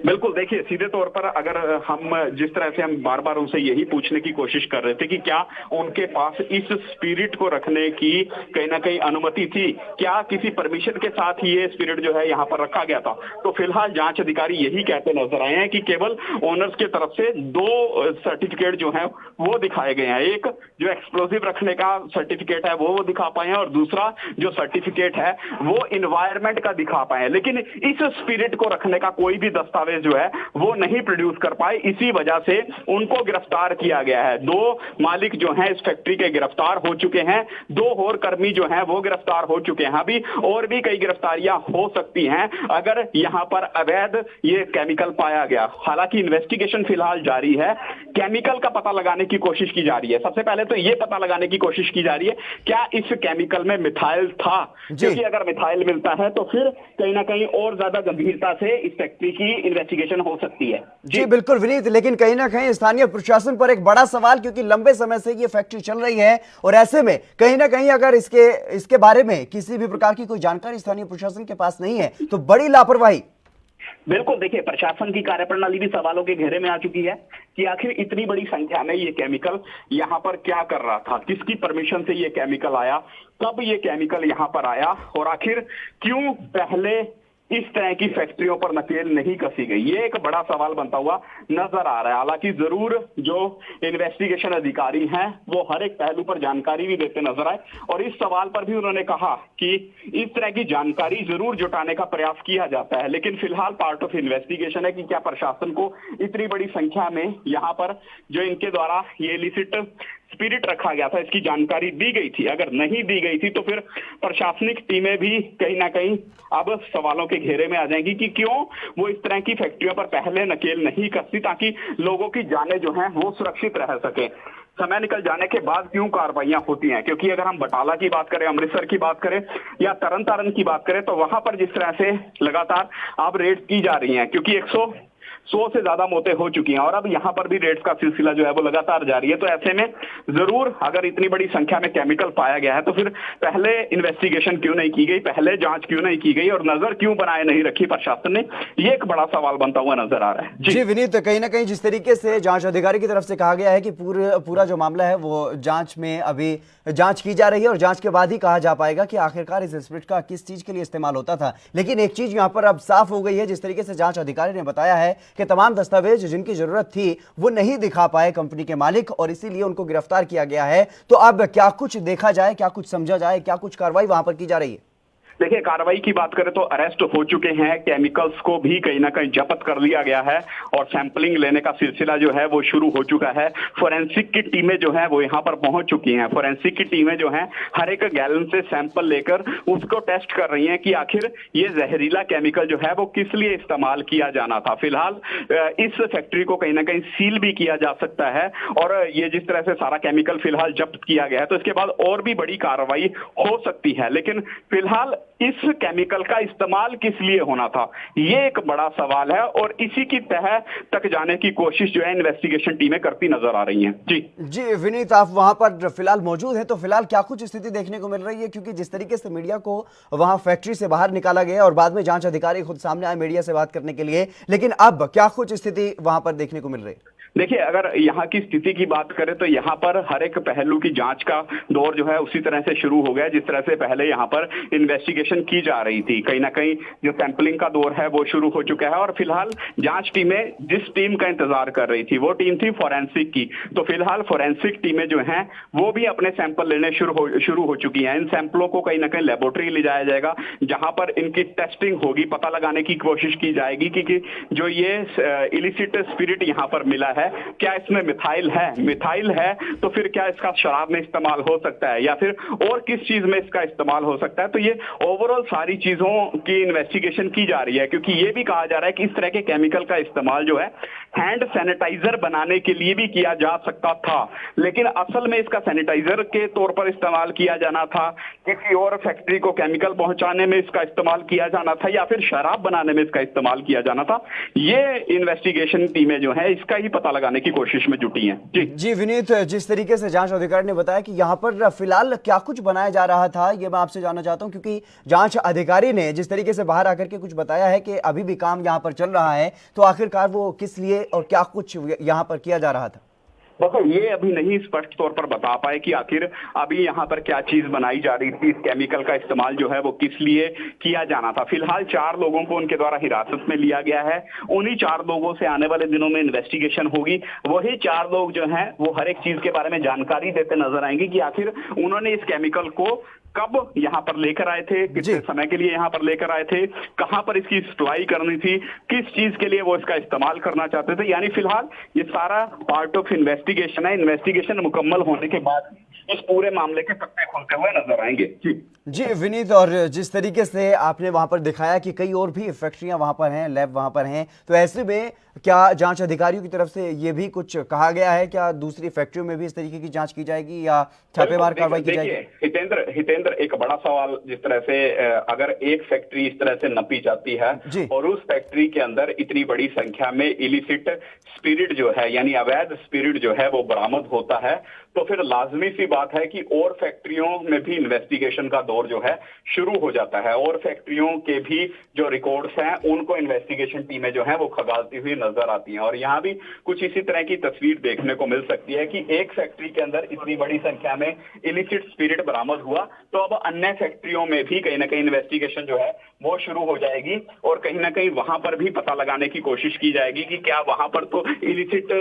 बिल्कुल, देखिए सीधे तौर पर अगर हम जिस तरह से हम बार बार उनसे यही पूछने की कोशिश कर रहे थे कि क्या उनके पास इस स्पिरिट को रखने की कहीं ना कहीं अनुमति थी, क्या किसी परमिशन के साथ ही ये स्पिरिट जो है यहाँ पर रखा गया था, तो फिलहाल जांच अधिकारी यही कहते नजर आए हैं कि केवल ओनर्स की तरफ से 2 सर्टिफिकेट जो है वो दिखाए गए हैं। एक जो एक्सप्लोजिव रखने का सर्टिफिकेट है वो दिखा पाए हैं और दूसरा जो सर्टिफिकेट है वो इन्वायरमेंट का दिखा पाए हैं, लेकिन इस स्पिरिट को रखने का कोई भी दस्तावेज जो है वो नहीं प्रोड्यूस कर पाए। इसी वजह से उनको गिरफ्तार किया गया है। 2 मालिक जो हैं इस फैक्ट्री के गिरफ्तार हो चुके हैं, 2 और कर्मी जो हैं वो गिरफ्तार हो चुके हैं। अभी और भी कई गिरफ्तारियां हो सकती हैं अगर यहां पर अवैध ये केमिकल पाया गया। हालांकि इन्वेस्टिगेशन फिलहाल जारी है, केमिकल का पता लगाने की कोशिश की जा रही है। सबसे पहले तो ये पता लगाने की कोशिश की जा रही है क्या इस केमिकल में मिथाइल था, क्योंकि अगर मिथाइल मिलता है तो फिर कहीं ना कहीं और ज्यादा गंभीरता से इस फैक्ट्री की इन्वेस्टिगेशन हो सकती है। जी बिल्कुल विनीत, लेकिन कहीं ना कहीं स्थानीय प्रशासन पर एक बड़ा सवाल, क्योंकि लंबे समय से ये फैक्ट्री चल रही है और ऐसे में कहीं ना कहीं अगर इसके बारे में किसी भी प्रकार की कोई जानकारी स्थानीय प्रशासन के पास नहीं है तो बड़ी लापरवाही। बिल्कुल, देखिए प्रशासन की कार्यप्रणाली भी सवालों के घेरे में आ चुकी है कि आखिर इतनी बड़ी संख्या में ये केमिकल यहाँ पर क्या कर रहा था, किसकी परमिशन से ये केमिकल आया, कब ये केमिकल यहाँ पर आया और आखिर क्यों पहले इस तरह की फैक्ट्रियों पर नकेल नहीं कसी गई। ये एक बड़ा सवाल बनता हुआ नजर आ रहा है। हालांकि जरूर जो इन्वेस्टिगेशन अधिकारी हैं वो हर एक पहलू पर जानकारी भी देते नजर आए और इस सवाल पर भी उन्होंने कहा कि इस तरह की जानकारी जरूर जुटाने का प्रयास किया जाता है, लेकिन फिलहाल पार्ट ऑफ इन्वेस्टिगेशन है कि क्या प्रशासन को इतनी बड़ी संख्या में यहाँ पर जो इनके द्वारा ये इलिसिट स्पिरिट रखा गया था इसकी जानकारी दी गई थी। अगर नहीं दी गई थी तो फिर प्रशासनिक टीमें भी कहीं ना कहीं अब सवालों के घेरे में आ जाएंगी कि क्यों वो इस तरह की फैक्ट्रियों पर पहले नकेल नहीं कसती ताकि लोगों की जानें जो हैं वो सुरक्षित रह सके। समय निकल जाने के बाद क्यों कार्रवाइयां होती हैं, क्योंकि अगर हम बटाला की बात करें, अमृतसर की बात करें या तरन तारण की बात करें तो वहां पर जिस तरह से लगातार अब रेड्स की जा रही हैं, क्योंकि 100 से ज्यादा मौतें हो चुकी हैं और अब यहाँ पर भी रेड्स का सिलसिला जो है वो लगातार जारी है। तो ऐसे में जरूर अगर इतनी बड़ी संख्या में केमिकल पाया गया है तो फिर पहले इन्वेस्टिगेशन क्यों नहीं की गई, पहले जांच क्यों नहीं की गई और नजर क्यों बनाए नहीं रखी प्रशासन ने, ये एक बड़ा सवाल बनता हुआ नजर आ रहा है। जी विनीत, कहीं ना कहीं जिस तरीके से जांच अधिकारी की तरफ से कहा गया है कि पूरा जो मामला है वो जांच में अभी जांच की जा रही है और जांच के बाद ही कहा जा पाएगा कि आखिरकार इस स्प्रिट का किस चीज के लिए इस्तेमाल होता था। लेकिन एक चीज यहाँ पर अब साफ हो गई है, जिस तरीके से जांच अधिकारी ने बताया है कि तमाम दस्तावेज जिनकी जरूरत थी वो नहीं दिखा पाए कंपनी के मालिक और इसीलिए उनको गिरफ्तार किया गया है। तो अब क्या कुछ देखा जाए, क्या कुछ समझा जाए, क्या कुछ कार्रवाई वहां पर की जा रही है? देखिए कार्रवाई की बात करें तो अरेस्ट हो चुके हैं, केमिकल्स को भी कहीं ना कहीं जब्त कर लिया गया है और सैंपलिंग लेने का सिलसिला जो है वो शुरू हो चुका है। फोरेंसिक की टीमें जो हैं वो यहाँ पर पहुंच चुकी हैं। फोरेंसिक की टीमें जो हैं हर एक गैलन से सैंपल लेकर उसको टेस्ट कर रही हैं कि आखिर ये जहरीला केमिकल जो है वो किस लिए इस्तेमाल किया जाना था। फिलहाल इस फैक्ट्री को कहीं ना कहीं सील भी किया जा सकता है और ये जिस तरह से सारा केमिकल फिलहाल जब्त किया गया है तो इसके बाद और भी बड़ी कार्रवाई हो सकती है। लेकिन फिलहाल इस केमिकल का इस्तेमाल किस लिए होना था, ये एक बड़ा सवाल है और इसी की तह तक जाने की कोशिश जो है इन्वेस्टिगेशन टीमें करती नजर आ रही हैं। जी विनीत, आप वहां पर फिलहाल मौजूद हैं तो फिलहाल क्या कुछ स्थिति देखने को मिल रही है? क्योंकि जिस तरीके से मीडिया को वहां फैक्ट्री से बाहर निकाला गया और बाद में जांच अधिकारी खुद सामने आए मीडिया से बात करने के लिए, लेकिन अब क्या कुछ स्थिति वहां पर देखने को मिल रही है? देखिए अगर यहाँ की स्थिति की बात करें तो यहाँ पर हर एक पहलू की जांच का दौर जो है उसी तरह से शुरू हो गया जिस तरह से पहले यहाँ पर इन्वेस्टिगेशन की जा रही थी। कहीं ना कहीं जो सैंपलिंग का दौर है वो शुरू हो चुका है और फिलहाल जांच टीमें जिस टीम का इंतजार कर रही थी वो टीम थी फोरेंसिक की। तो फिलहाल फोरेंसिक टीमें जो हैं वो भी अपने सैंपल लेने शुरू हो चुकी हैं। इन सैंपलों को कहीं ना कहीं लेबोरेटरी ले जाया जाएगा जहां पर इनकी टेस्टिंग होगी, पता लगाने की कोशिश की जाएगी कि जो ये इलिसिट स्पिरिट यहाँ पर मिला है क्या इसमें मिथाइल है तो फिर क्या इसका शराब में इस्तेमाल हो सकता है या फिर और किस चीज में इसका इस्तेमाल हो सकता है। तो ये ओवरऑल सारी चीजों की इन्वेस्टिगेशन की जा रही है क्योंकि ये भी कहा जा रहा है कि इस तरह के केमिकल का इस्तेमाल जो है हैंड सैनिटाइजर बनाने के लिए भी किया जा सकता था, लेकिन असल में इसका सैनिटाइजर के तौर पर इस्तेमाल किया जाना था, किसी और फैक्ट्री को केमिकल पहुंचाने में इसका इस्तेमाल किया जाना था या फिर शराब बनाने में इसका इस्तेमाल किया जाना था। ये इन्वेस्टिगेशन टीमें जो है इसका ही पता लगाने की कोशिश में जुटी हैं। जी विनीत, जिस तरीके से जांच अधिकारी ने बताया कि यहाँ पर फिलहाल क्या कुछ बनाया जा रहा था, ये मैं आपसे जानना चाहता हूँ क्योंकि जांच अधिकारी ने जिस तरीके से बाहर आकर के कुछ बताया है कि अभी भी काम यहाँ पर चल रहा है, तो आखिरकार वो किस लिए और क्या कुछ यहाँ पर किया जा रहा था? देखो ये अभी नहीं स्पष्ट तौर पर बता पाए कि आखिर अभी यहाँ पर क्या चीज बनाई जा रही थी, इस केमिकल का इस्तेमाल जो है वो किस लिए किया जाना था। फिलहाल 4 लोगों को उनके द्वारा हिरासत में लिया गया है। उन्हीं 4 लोगों से आने वाले दिनों में इन्वेस्टिगेशन होगी। वही 4 लोग जो हैं वो हर एक चीज के बारे में जानकारी देते नजर आएंगे कि आखिर उन्होंने इस केमिकल को कब यहाँ पर लेकर आए थे, कितने समय के लिए यहाँ पर लेकर आए थे, कहां पर इसकी सप्लाई करनी थी, किस चीज के लिए वो इसका इस्तेमाल करना चाहते थे। यानी फिलहाल ये सारा पार्ट ऑफ इन्वेस्टिगेशन है। इन्वेस्टिगेशन मुकम्मल होने के बाद इस पूरे मामले के पत्ते खुलते हुए नजर आएंगे। जी विनीत, और जिस तरीके से आपने वहां पर दिखाया कि कई और भी फैक्ट्रियां वहां पर हैं, लैब वहां पर हैं, तो ऐसे में क्या जांच अधिकारियों की तरफ से ये भी कुछ कहा गया है, क्या दूसरी फैक्ट्रियों में भी इस तरीके की जांच की जाएगी या छापेमार कार्रवाई की जाएगी? हितेंद्र, एक बड़ा सवाल जिस तरह से अगर एक फैक्ट्री इस तरह से नपी जाती है और उस फैक्ट्री के अंदर इतनी बड़ी संख्या में इलिसिट स्पिरिट जो है यानी अवैध स्पिरिट जो है वो बरामद होता है, तो फिर लाजमी सी बात है कि और फैक्ट्रियों में भी इन्वेस्टिगेशन का दौर जो है शुरू हो जाता है और फैक्ट्रियों के भी जो रिकॉर्ड्स हैं उनको इन्वेस्टिगेशन टीमें जो है वो खंगालती हुई नजर आती हैं। और यहाँ भी कुछ इसी तरह की तस्वीर देखने को मिल सकती है कि एक फैक्ट्री के अंदर इतनी बड़ी संख्या में इलिसिट स्पिरिट बरामद हुआ, तो अब अन्य फैक्ट्रियों में भी कहीं ना कहीं इन्वेस्टिगेशन जो है वो शुरू हो जाएगी और कहीं ना कहीं वहां पर भी पता लगाने की कोशिश की जाएगी कि क्या वहां पर तो इलिसिट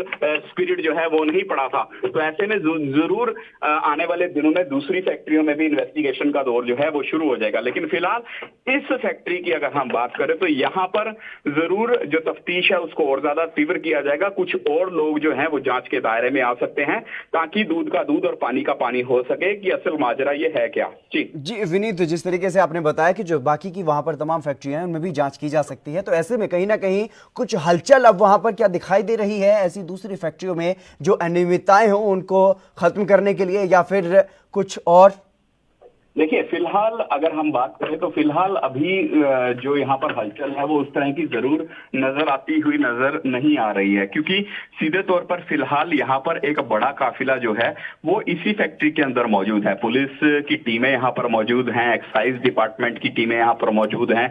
स्पिरिट जो है वो नहीं पड़ा था। तो ऐसे में जरूर आने वाले दिनों में दूसरी फैक्ट्रियों में भी इन्वेस्टिगेशन का दौर जो है वो शुरू हो जाएगा। लेकिन फिलहाल इस फैक्ट्री की अगर हम बात करें तो यहाँ पर जरूर जो तफ्तीश है उसको और ज्यादा तीव्र किया जाएगा। कुछ और लोग जो हैं वो जांच के दायरे में आ सकते हैं ताकि दूध का दूध और पानी का पानी हो सके कि असल माजरा ये है क्या। जी विनीत, जिस तरीके से आपने बताया कि जो बाकी की वहां पर तमाम फैक्ट्रियां हैं उनमें भी जांच की जा सकती है, तो ऐसे में कहीं ना कहीं कुछ हलचल अब वहां पर क्या दिखाई दे रही है ऐसी दूसरी फैक्ट्रियों में जो अनियमितताएं हों उनको खत्म करने के लिए, या फिर कुछ और? देखिए, फिलहाल अगर हम बात करें तो फिलहाल अभी जो यहाँ पर हलचल है वो उस तरह की जरूर नजर आती हुई नजर नहीं आ रही है, क्योंकि सीधे तौर पर फिलहाल यहाँ पर एक बड़ा काफिला जो है वो इसी फैक्ट्री के अंदर मौजूद है। पुलिस की टीमें यहाँ पर मौजूद हैं, एक्साइज डिपार्टमेंट की टीमें यहाँ पर मौजूद हैं,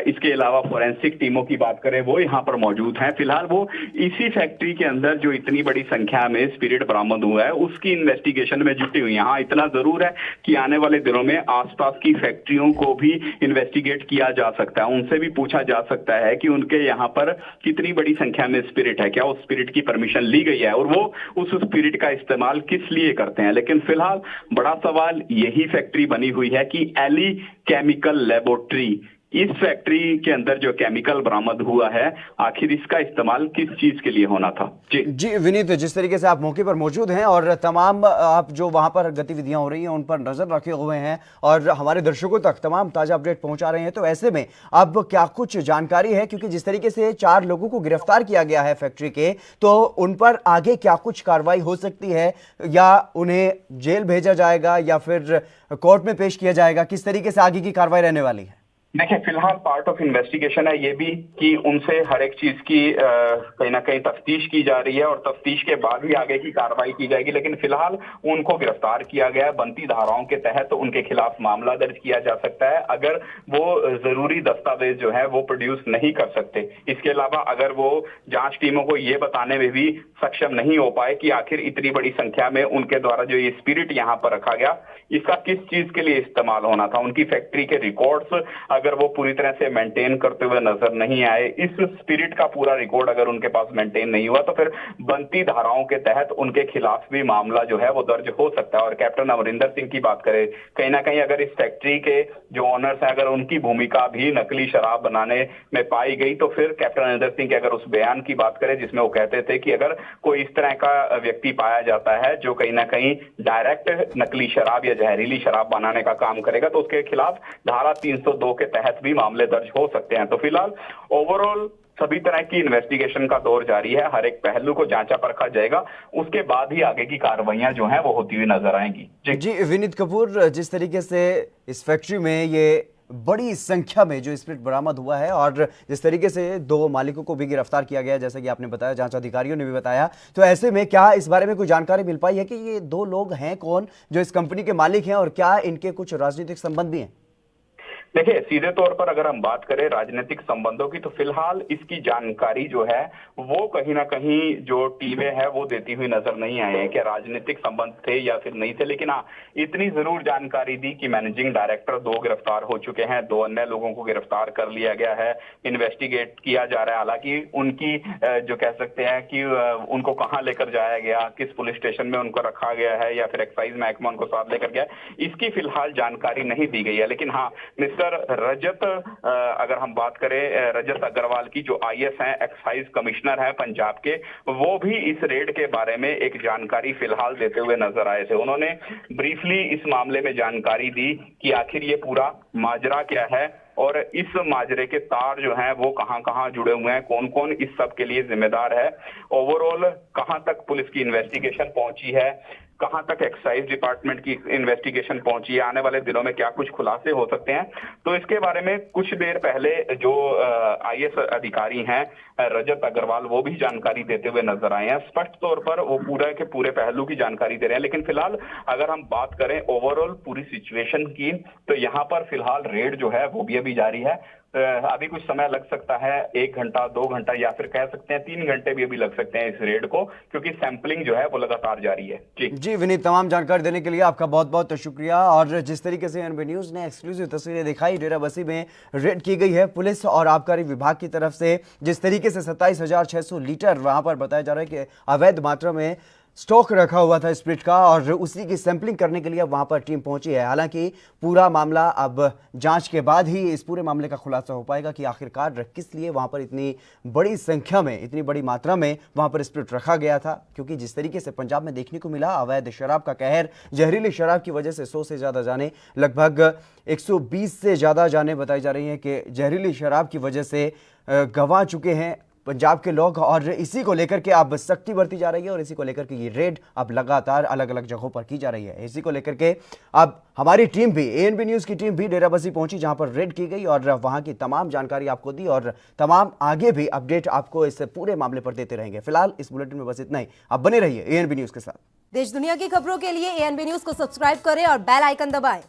इसके अलावा फोरेंसिक टीमों की बात करें वो यहाँ पर मौजूद हैं। फिलहाल वो इसी फैक्ट्री के अंदर जो इतनी बड़ी संख्या में स्पिरिट बरामद हुआ है उसकी इन्वेस्टिगेशन में जुटी हुई है। हाँ, इतना जरूर है कि आने वाले दिनों में आसपास की फैक्ट्रियों को भी इन्वेस्टिगेट किया जा सकता है, उनसे भी पूछा जा सकता है कि उनके यहाँ पर कितनी बड़ी संख्या में स्पिरिट है, क्या उस स्पिरिट की परमिशन ली गई है और वो उस स्पिरिट का इस्तेमाल किस लिए करते हैं। लेकिन फिलहाल बड़ा सवाल यही फैक्ट्री बनी हुई है कि एली केमिकल लेबोरेटरी, इस फैक्ट्री के अंदर जो केमिकल बरामद हुआ है आखिर इसका इस्तेमाल किस चीज के लिए होना था। जी विनीत, जिस तरीके से आप मौके पर मौजूद हैं और तमाम आप जो वहां पर गतिविधियां हो रही हैं उन पर नजर रखे हुए हैं और हमारे दर्शकों तक तमाम ताजा अपडेट पहुंचा रहे हैं, तो ऐसे में अब क्या कुछ जानकारी है? क्योंकि जिस तरीके से 4 लोगों को गिरफ्तार किया गया है फैक्ट्री के, तो उन पर आगे क्या कुछ कार्रवाई हो सकती है, या उन्हें जेल भेजा जाएगा या फिर कोर्ट में पेश किया जाएगा? किस तरीके से आगे की कार्रवाई रहने वाली है? देखिए, फिलहाल पार्ट ऑफ इन्वेस्टिगेशन है ये भी कि उनसे हर एक चीज की कहीं ना कहीं तफ्तीश की जा रही है और तफ्तीश के बाद ही आगे की कार्रवाई की जाएगी। लेकिन फिलहाल उनको गिरफ्तार किया गया है, बनती धाराओं के तहत तो उनके खिलाफ मामला दर्ज किया जा सकता है अगर वो जरूरी दस्तावेज जो है वो प्रोड्यूस नहीं कर सकते। इसके अलावा अगर वो जांच टीमों को ये बताने में भी सक्षम नहीं हो पाए कि आखिर इतनी बड़ी संख्या में उनके द्वारा जो ये स्पिरिट यहाँ पर रखा गया इसका किस चीज के लिए इस्तेमाल होना था, उनकी फैक्ट्री के रिकॉर्ड्स अगर वो पूरी तरह से मेंटेन करते हुए नजर नहीं आए, इस स्पिरिट का पूरा रिकॉर्ड अगर उनके पास मेंटेन नहीं हुआ, तो फिर बनती धाराओं के तहत उनके खिलाफ भी मामला जो है वो दर्ज हो सकता है। और कैप्टन अमरिंदर सिंह की बात करें, कहीं ना कहीं अगर इस फैक्ट्री के जो ओनर्स हैं अगर उनकी भूमिका भी नकली शराब बनाने में पाई गई, तो फिर कैप्टन अमरिंदर सिंह के अगर उस बयान की बात करें जिसमें वो कहते थे कि अगर कोई इस तरह का व्यक्ति पाया जाता है जो कहीं ना कहीं डायरेक्ट नकली शराब या जहरीली शराब बनाने का काम करेगा, तो उसके खिलाफ धारा 302 के तहत भी मामले दर्ज हो सकते हैं। तो फिलहाल ओवरऑल सभी तरह की इन्वेस्टिगेशन का दौर जारी है, हर एक पहलू को जांचा परखा जाएगा, उसके बाद ही आगे की कार्रवाइयां जो हैं वो होती हुई नजर आएंगी। जी विनीत कपूर, जिस तरीके से इस फैक्ट्री में ये बड़ी संख्या में जो स्पिरिट बरामद हुआ है और जिस तरीके से 2 मालिकों को भी गिरफ्तार किया गया, जैसा कि आपने बताया, जांच अधिकारियों ने भी बताया, तो ऐसे में क्या इस बारे में कोई जानकारी मिल पाई है कि ये 2 लोग हैं कौन जो इस कंपनी के मालिक हैं और क्या इनके कुछ राजनीतिक संबंध भी हैं? देखिए, सीधे तौर पर अगर हम बात करें राजनीतिक संबंधों की, तो फिलहाल इसकी जानकारी जो है वो कहीं ना कहीं जो टीमें हैं वो देती हुई नजर नहीं आई है कि राजनीतिक संबंध थे या फिर नहीं थे। लेकिन हाँ, इतनी जरूर जानकारी दी कि मैनेजिंग डायरेक्टर 2 गिरफ्तार हो चुके हैं, 2 अन्य लोगों को गिरफ्तार कर लिया गया है, इन्वेस्टिगेट किया जा रहा है। हालांकि उनकी जो कह सकते हैं कि उनको कहाँ लेकर जाया गया, किस पुलिस स्टेशन में उनको रखा गया है या फिर एक्साइज महकमा उनको साथ लेकर गया, इसकी फिलहाल जानकारी नहीं दी गई है। लेकिन हाँ, मिस्टर रजत, अगर हम बात करें रजत अग्रवाल की, जो IS हैं, एक्साइज कमिश्नर हैं पंजाब के, वो भी इस रेड के बारे में एक जानकारी फिलहाल देते हुए नजर आए थे। उन्होंने ब्रीफली इस मामले में जानकारी दी कि आखिर ये पूरा माजरा क्या है और इस माजरे के तार जो हैं वो कहां कहां जुड़े हुए हैं, कौन कौन इस सब के लिए जिम्मेदार है, ओवरऑल कहां तक पुलिस की इन्वेस्टिगेशन पहुंची है, कहां तक एक्साइज डिपार्टमेंट की इन्वेस्टिगेशन पहुंची है, आने वाले दिनों में क्या कुछ खुलासे हो सकते हैं। तो इसके बारे में कुछ देर पहले जो आईएएस अधिकारी हैं रजत अग्रवाल, वो भी जानकारी देते हुए नजर आए हैं। स्पष्ट तौर पर वो पूरे के पूरे पहलू की जानकारी दे रहे हैं। लेकिन फिलहाल अगर हम बात करें ओवरऑल पूरी सिचुएशन की, तो यहाँ पर फिलहाल रेड जो है वो भी अभी जारी है। अभी कुछ समय लग सकता है, 1 घंटा 2 घंटा या फिर कह सकते हैं 3 घंटे भी अभी लग सकते हैं इस रेड को, क्योंकि सैंपलिंग जो है वो लगातार जारी है। जी विनीत, तमाम जानकारी देने के लिए आपका बहुत बहुत शुक्रिया। और जिस तरीके से एएनबी न्यूज़ ने एक्सक्लूसिव तस्वीरें दिखाई, डेराबस्सी में रेड की गई है पुलिस और आबकारी विभाग की तरफ से, जिस तरीके से 27,600 लीटर वहां पर बताया जा रहा है कि अवैध मात्रा में स्टॉक रखा हुआ था स्प्रिट का, और उसी की सैंपलिंग करने के लिए वहां पर टीम पहुंची है। हालांकि पूरा मामला अब जांच के बाद ही इस पूरे मामले का खुलासा हो पाएगा कि आखिरकार किस लिए वहां पर इतनी बड़ी संख्या में, इतनी बड़ी मात्रा में वहां पर स्प्रिट रखा गया था। क्योंकि जिस तरीके से पंजाब में देखने को मिला, अवैध शराब का कहर, जहरीली शराब की वजह से 100 से ज़्यादा जाने, लगभग 120 से ज़्यादा जाने बताई जा रही हैं कि जहरीली शराब की वजह से गंवा चुके हैं पंजाब के लोग। और इसी को लेकर के अब सख्ती बरती जा रही है और इसी को लेकर के ये रेड अब लगातार अलग अलग जगहों पर की जा रही है। इसी को लेकर के अब हमारी टीम भी, एएनबी न्यूज़ की टीम भी डेराबस्सी पहुंची, जहां पर रेड की गई और वहां की तमाम जानकारी आपको दी और तमाम आगे भी अपडेट आपको इस पूरे मामले पर देते रहेंगे। फिलहाल इस बुलेटिन में बस इतना ही। आप बने रहिए एएनबी न्यूज़ के साथ। देश दुनिया की खबरों के लिए एएनबी न्यूज़ को सब्सक्राइब करें और बेल आइकन दबाएं।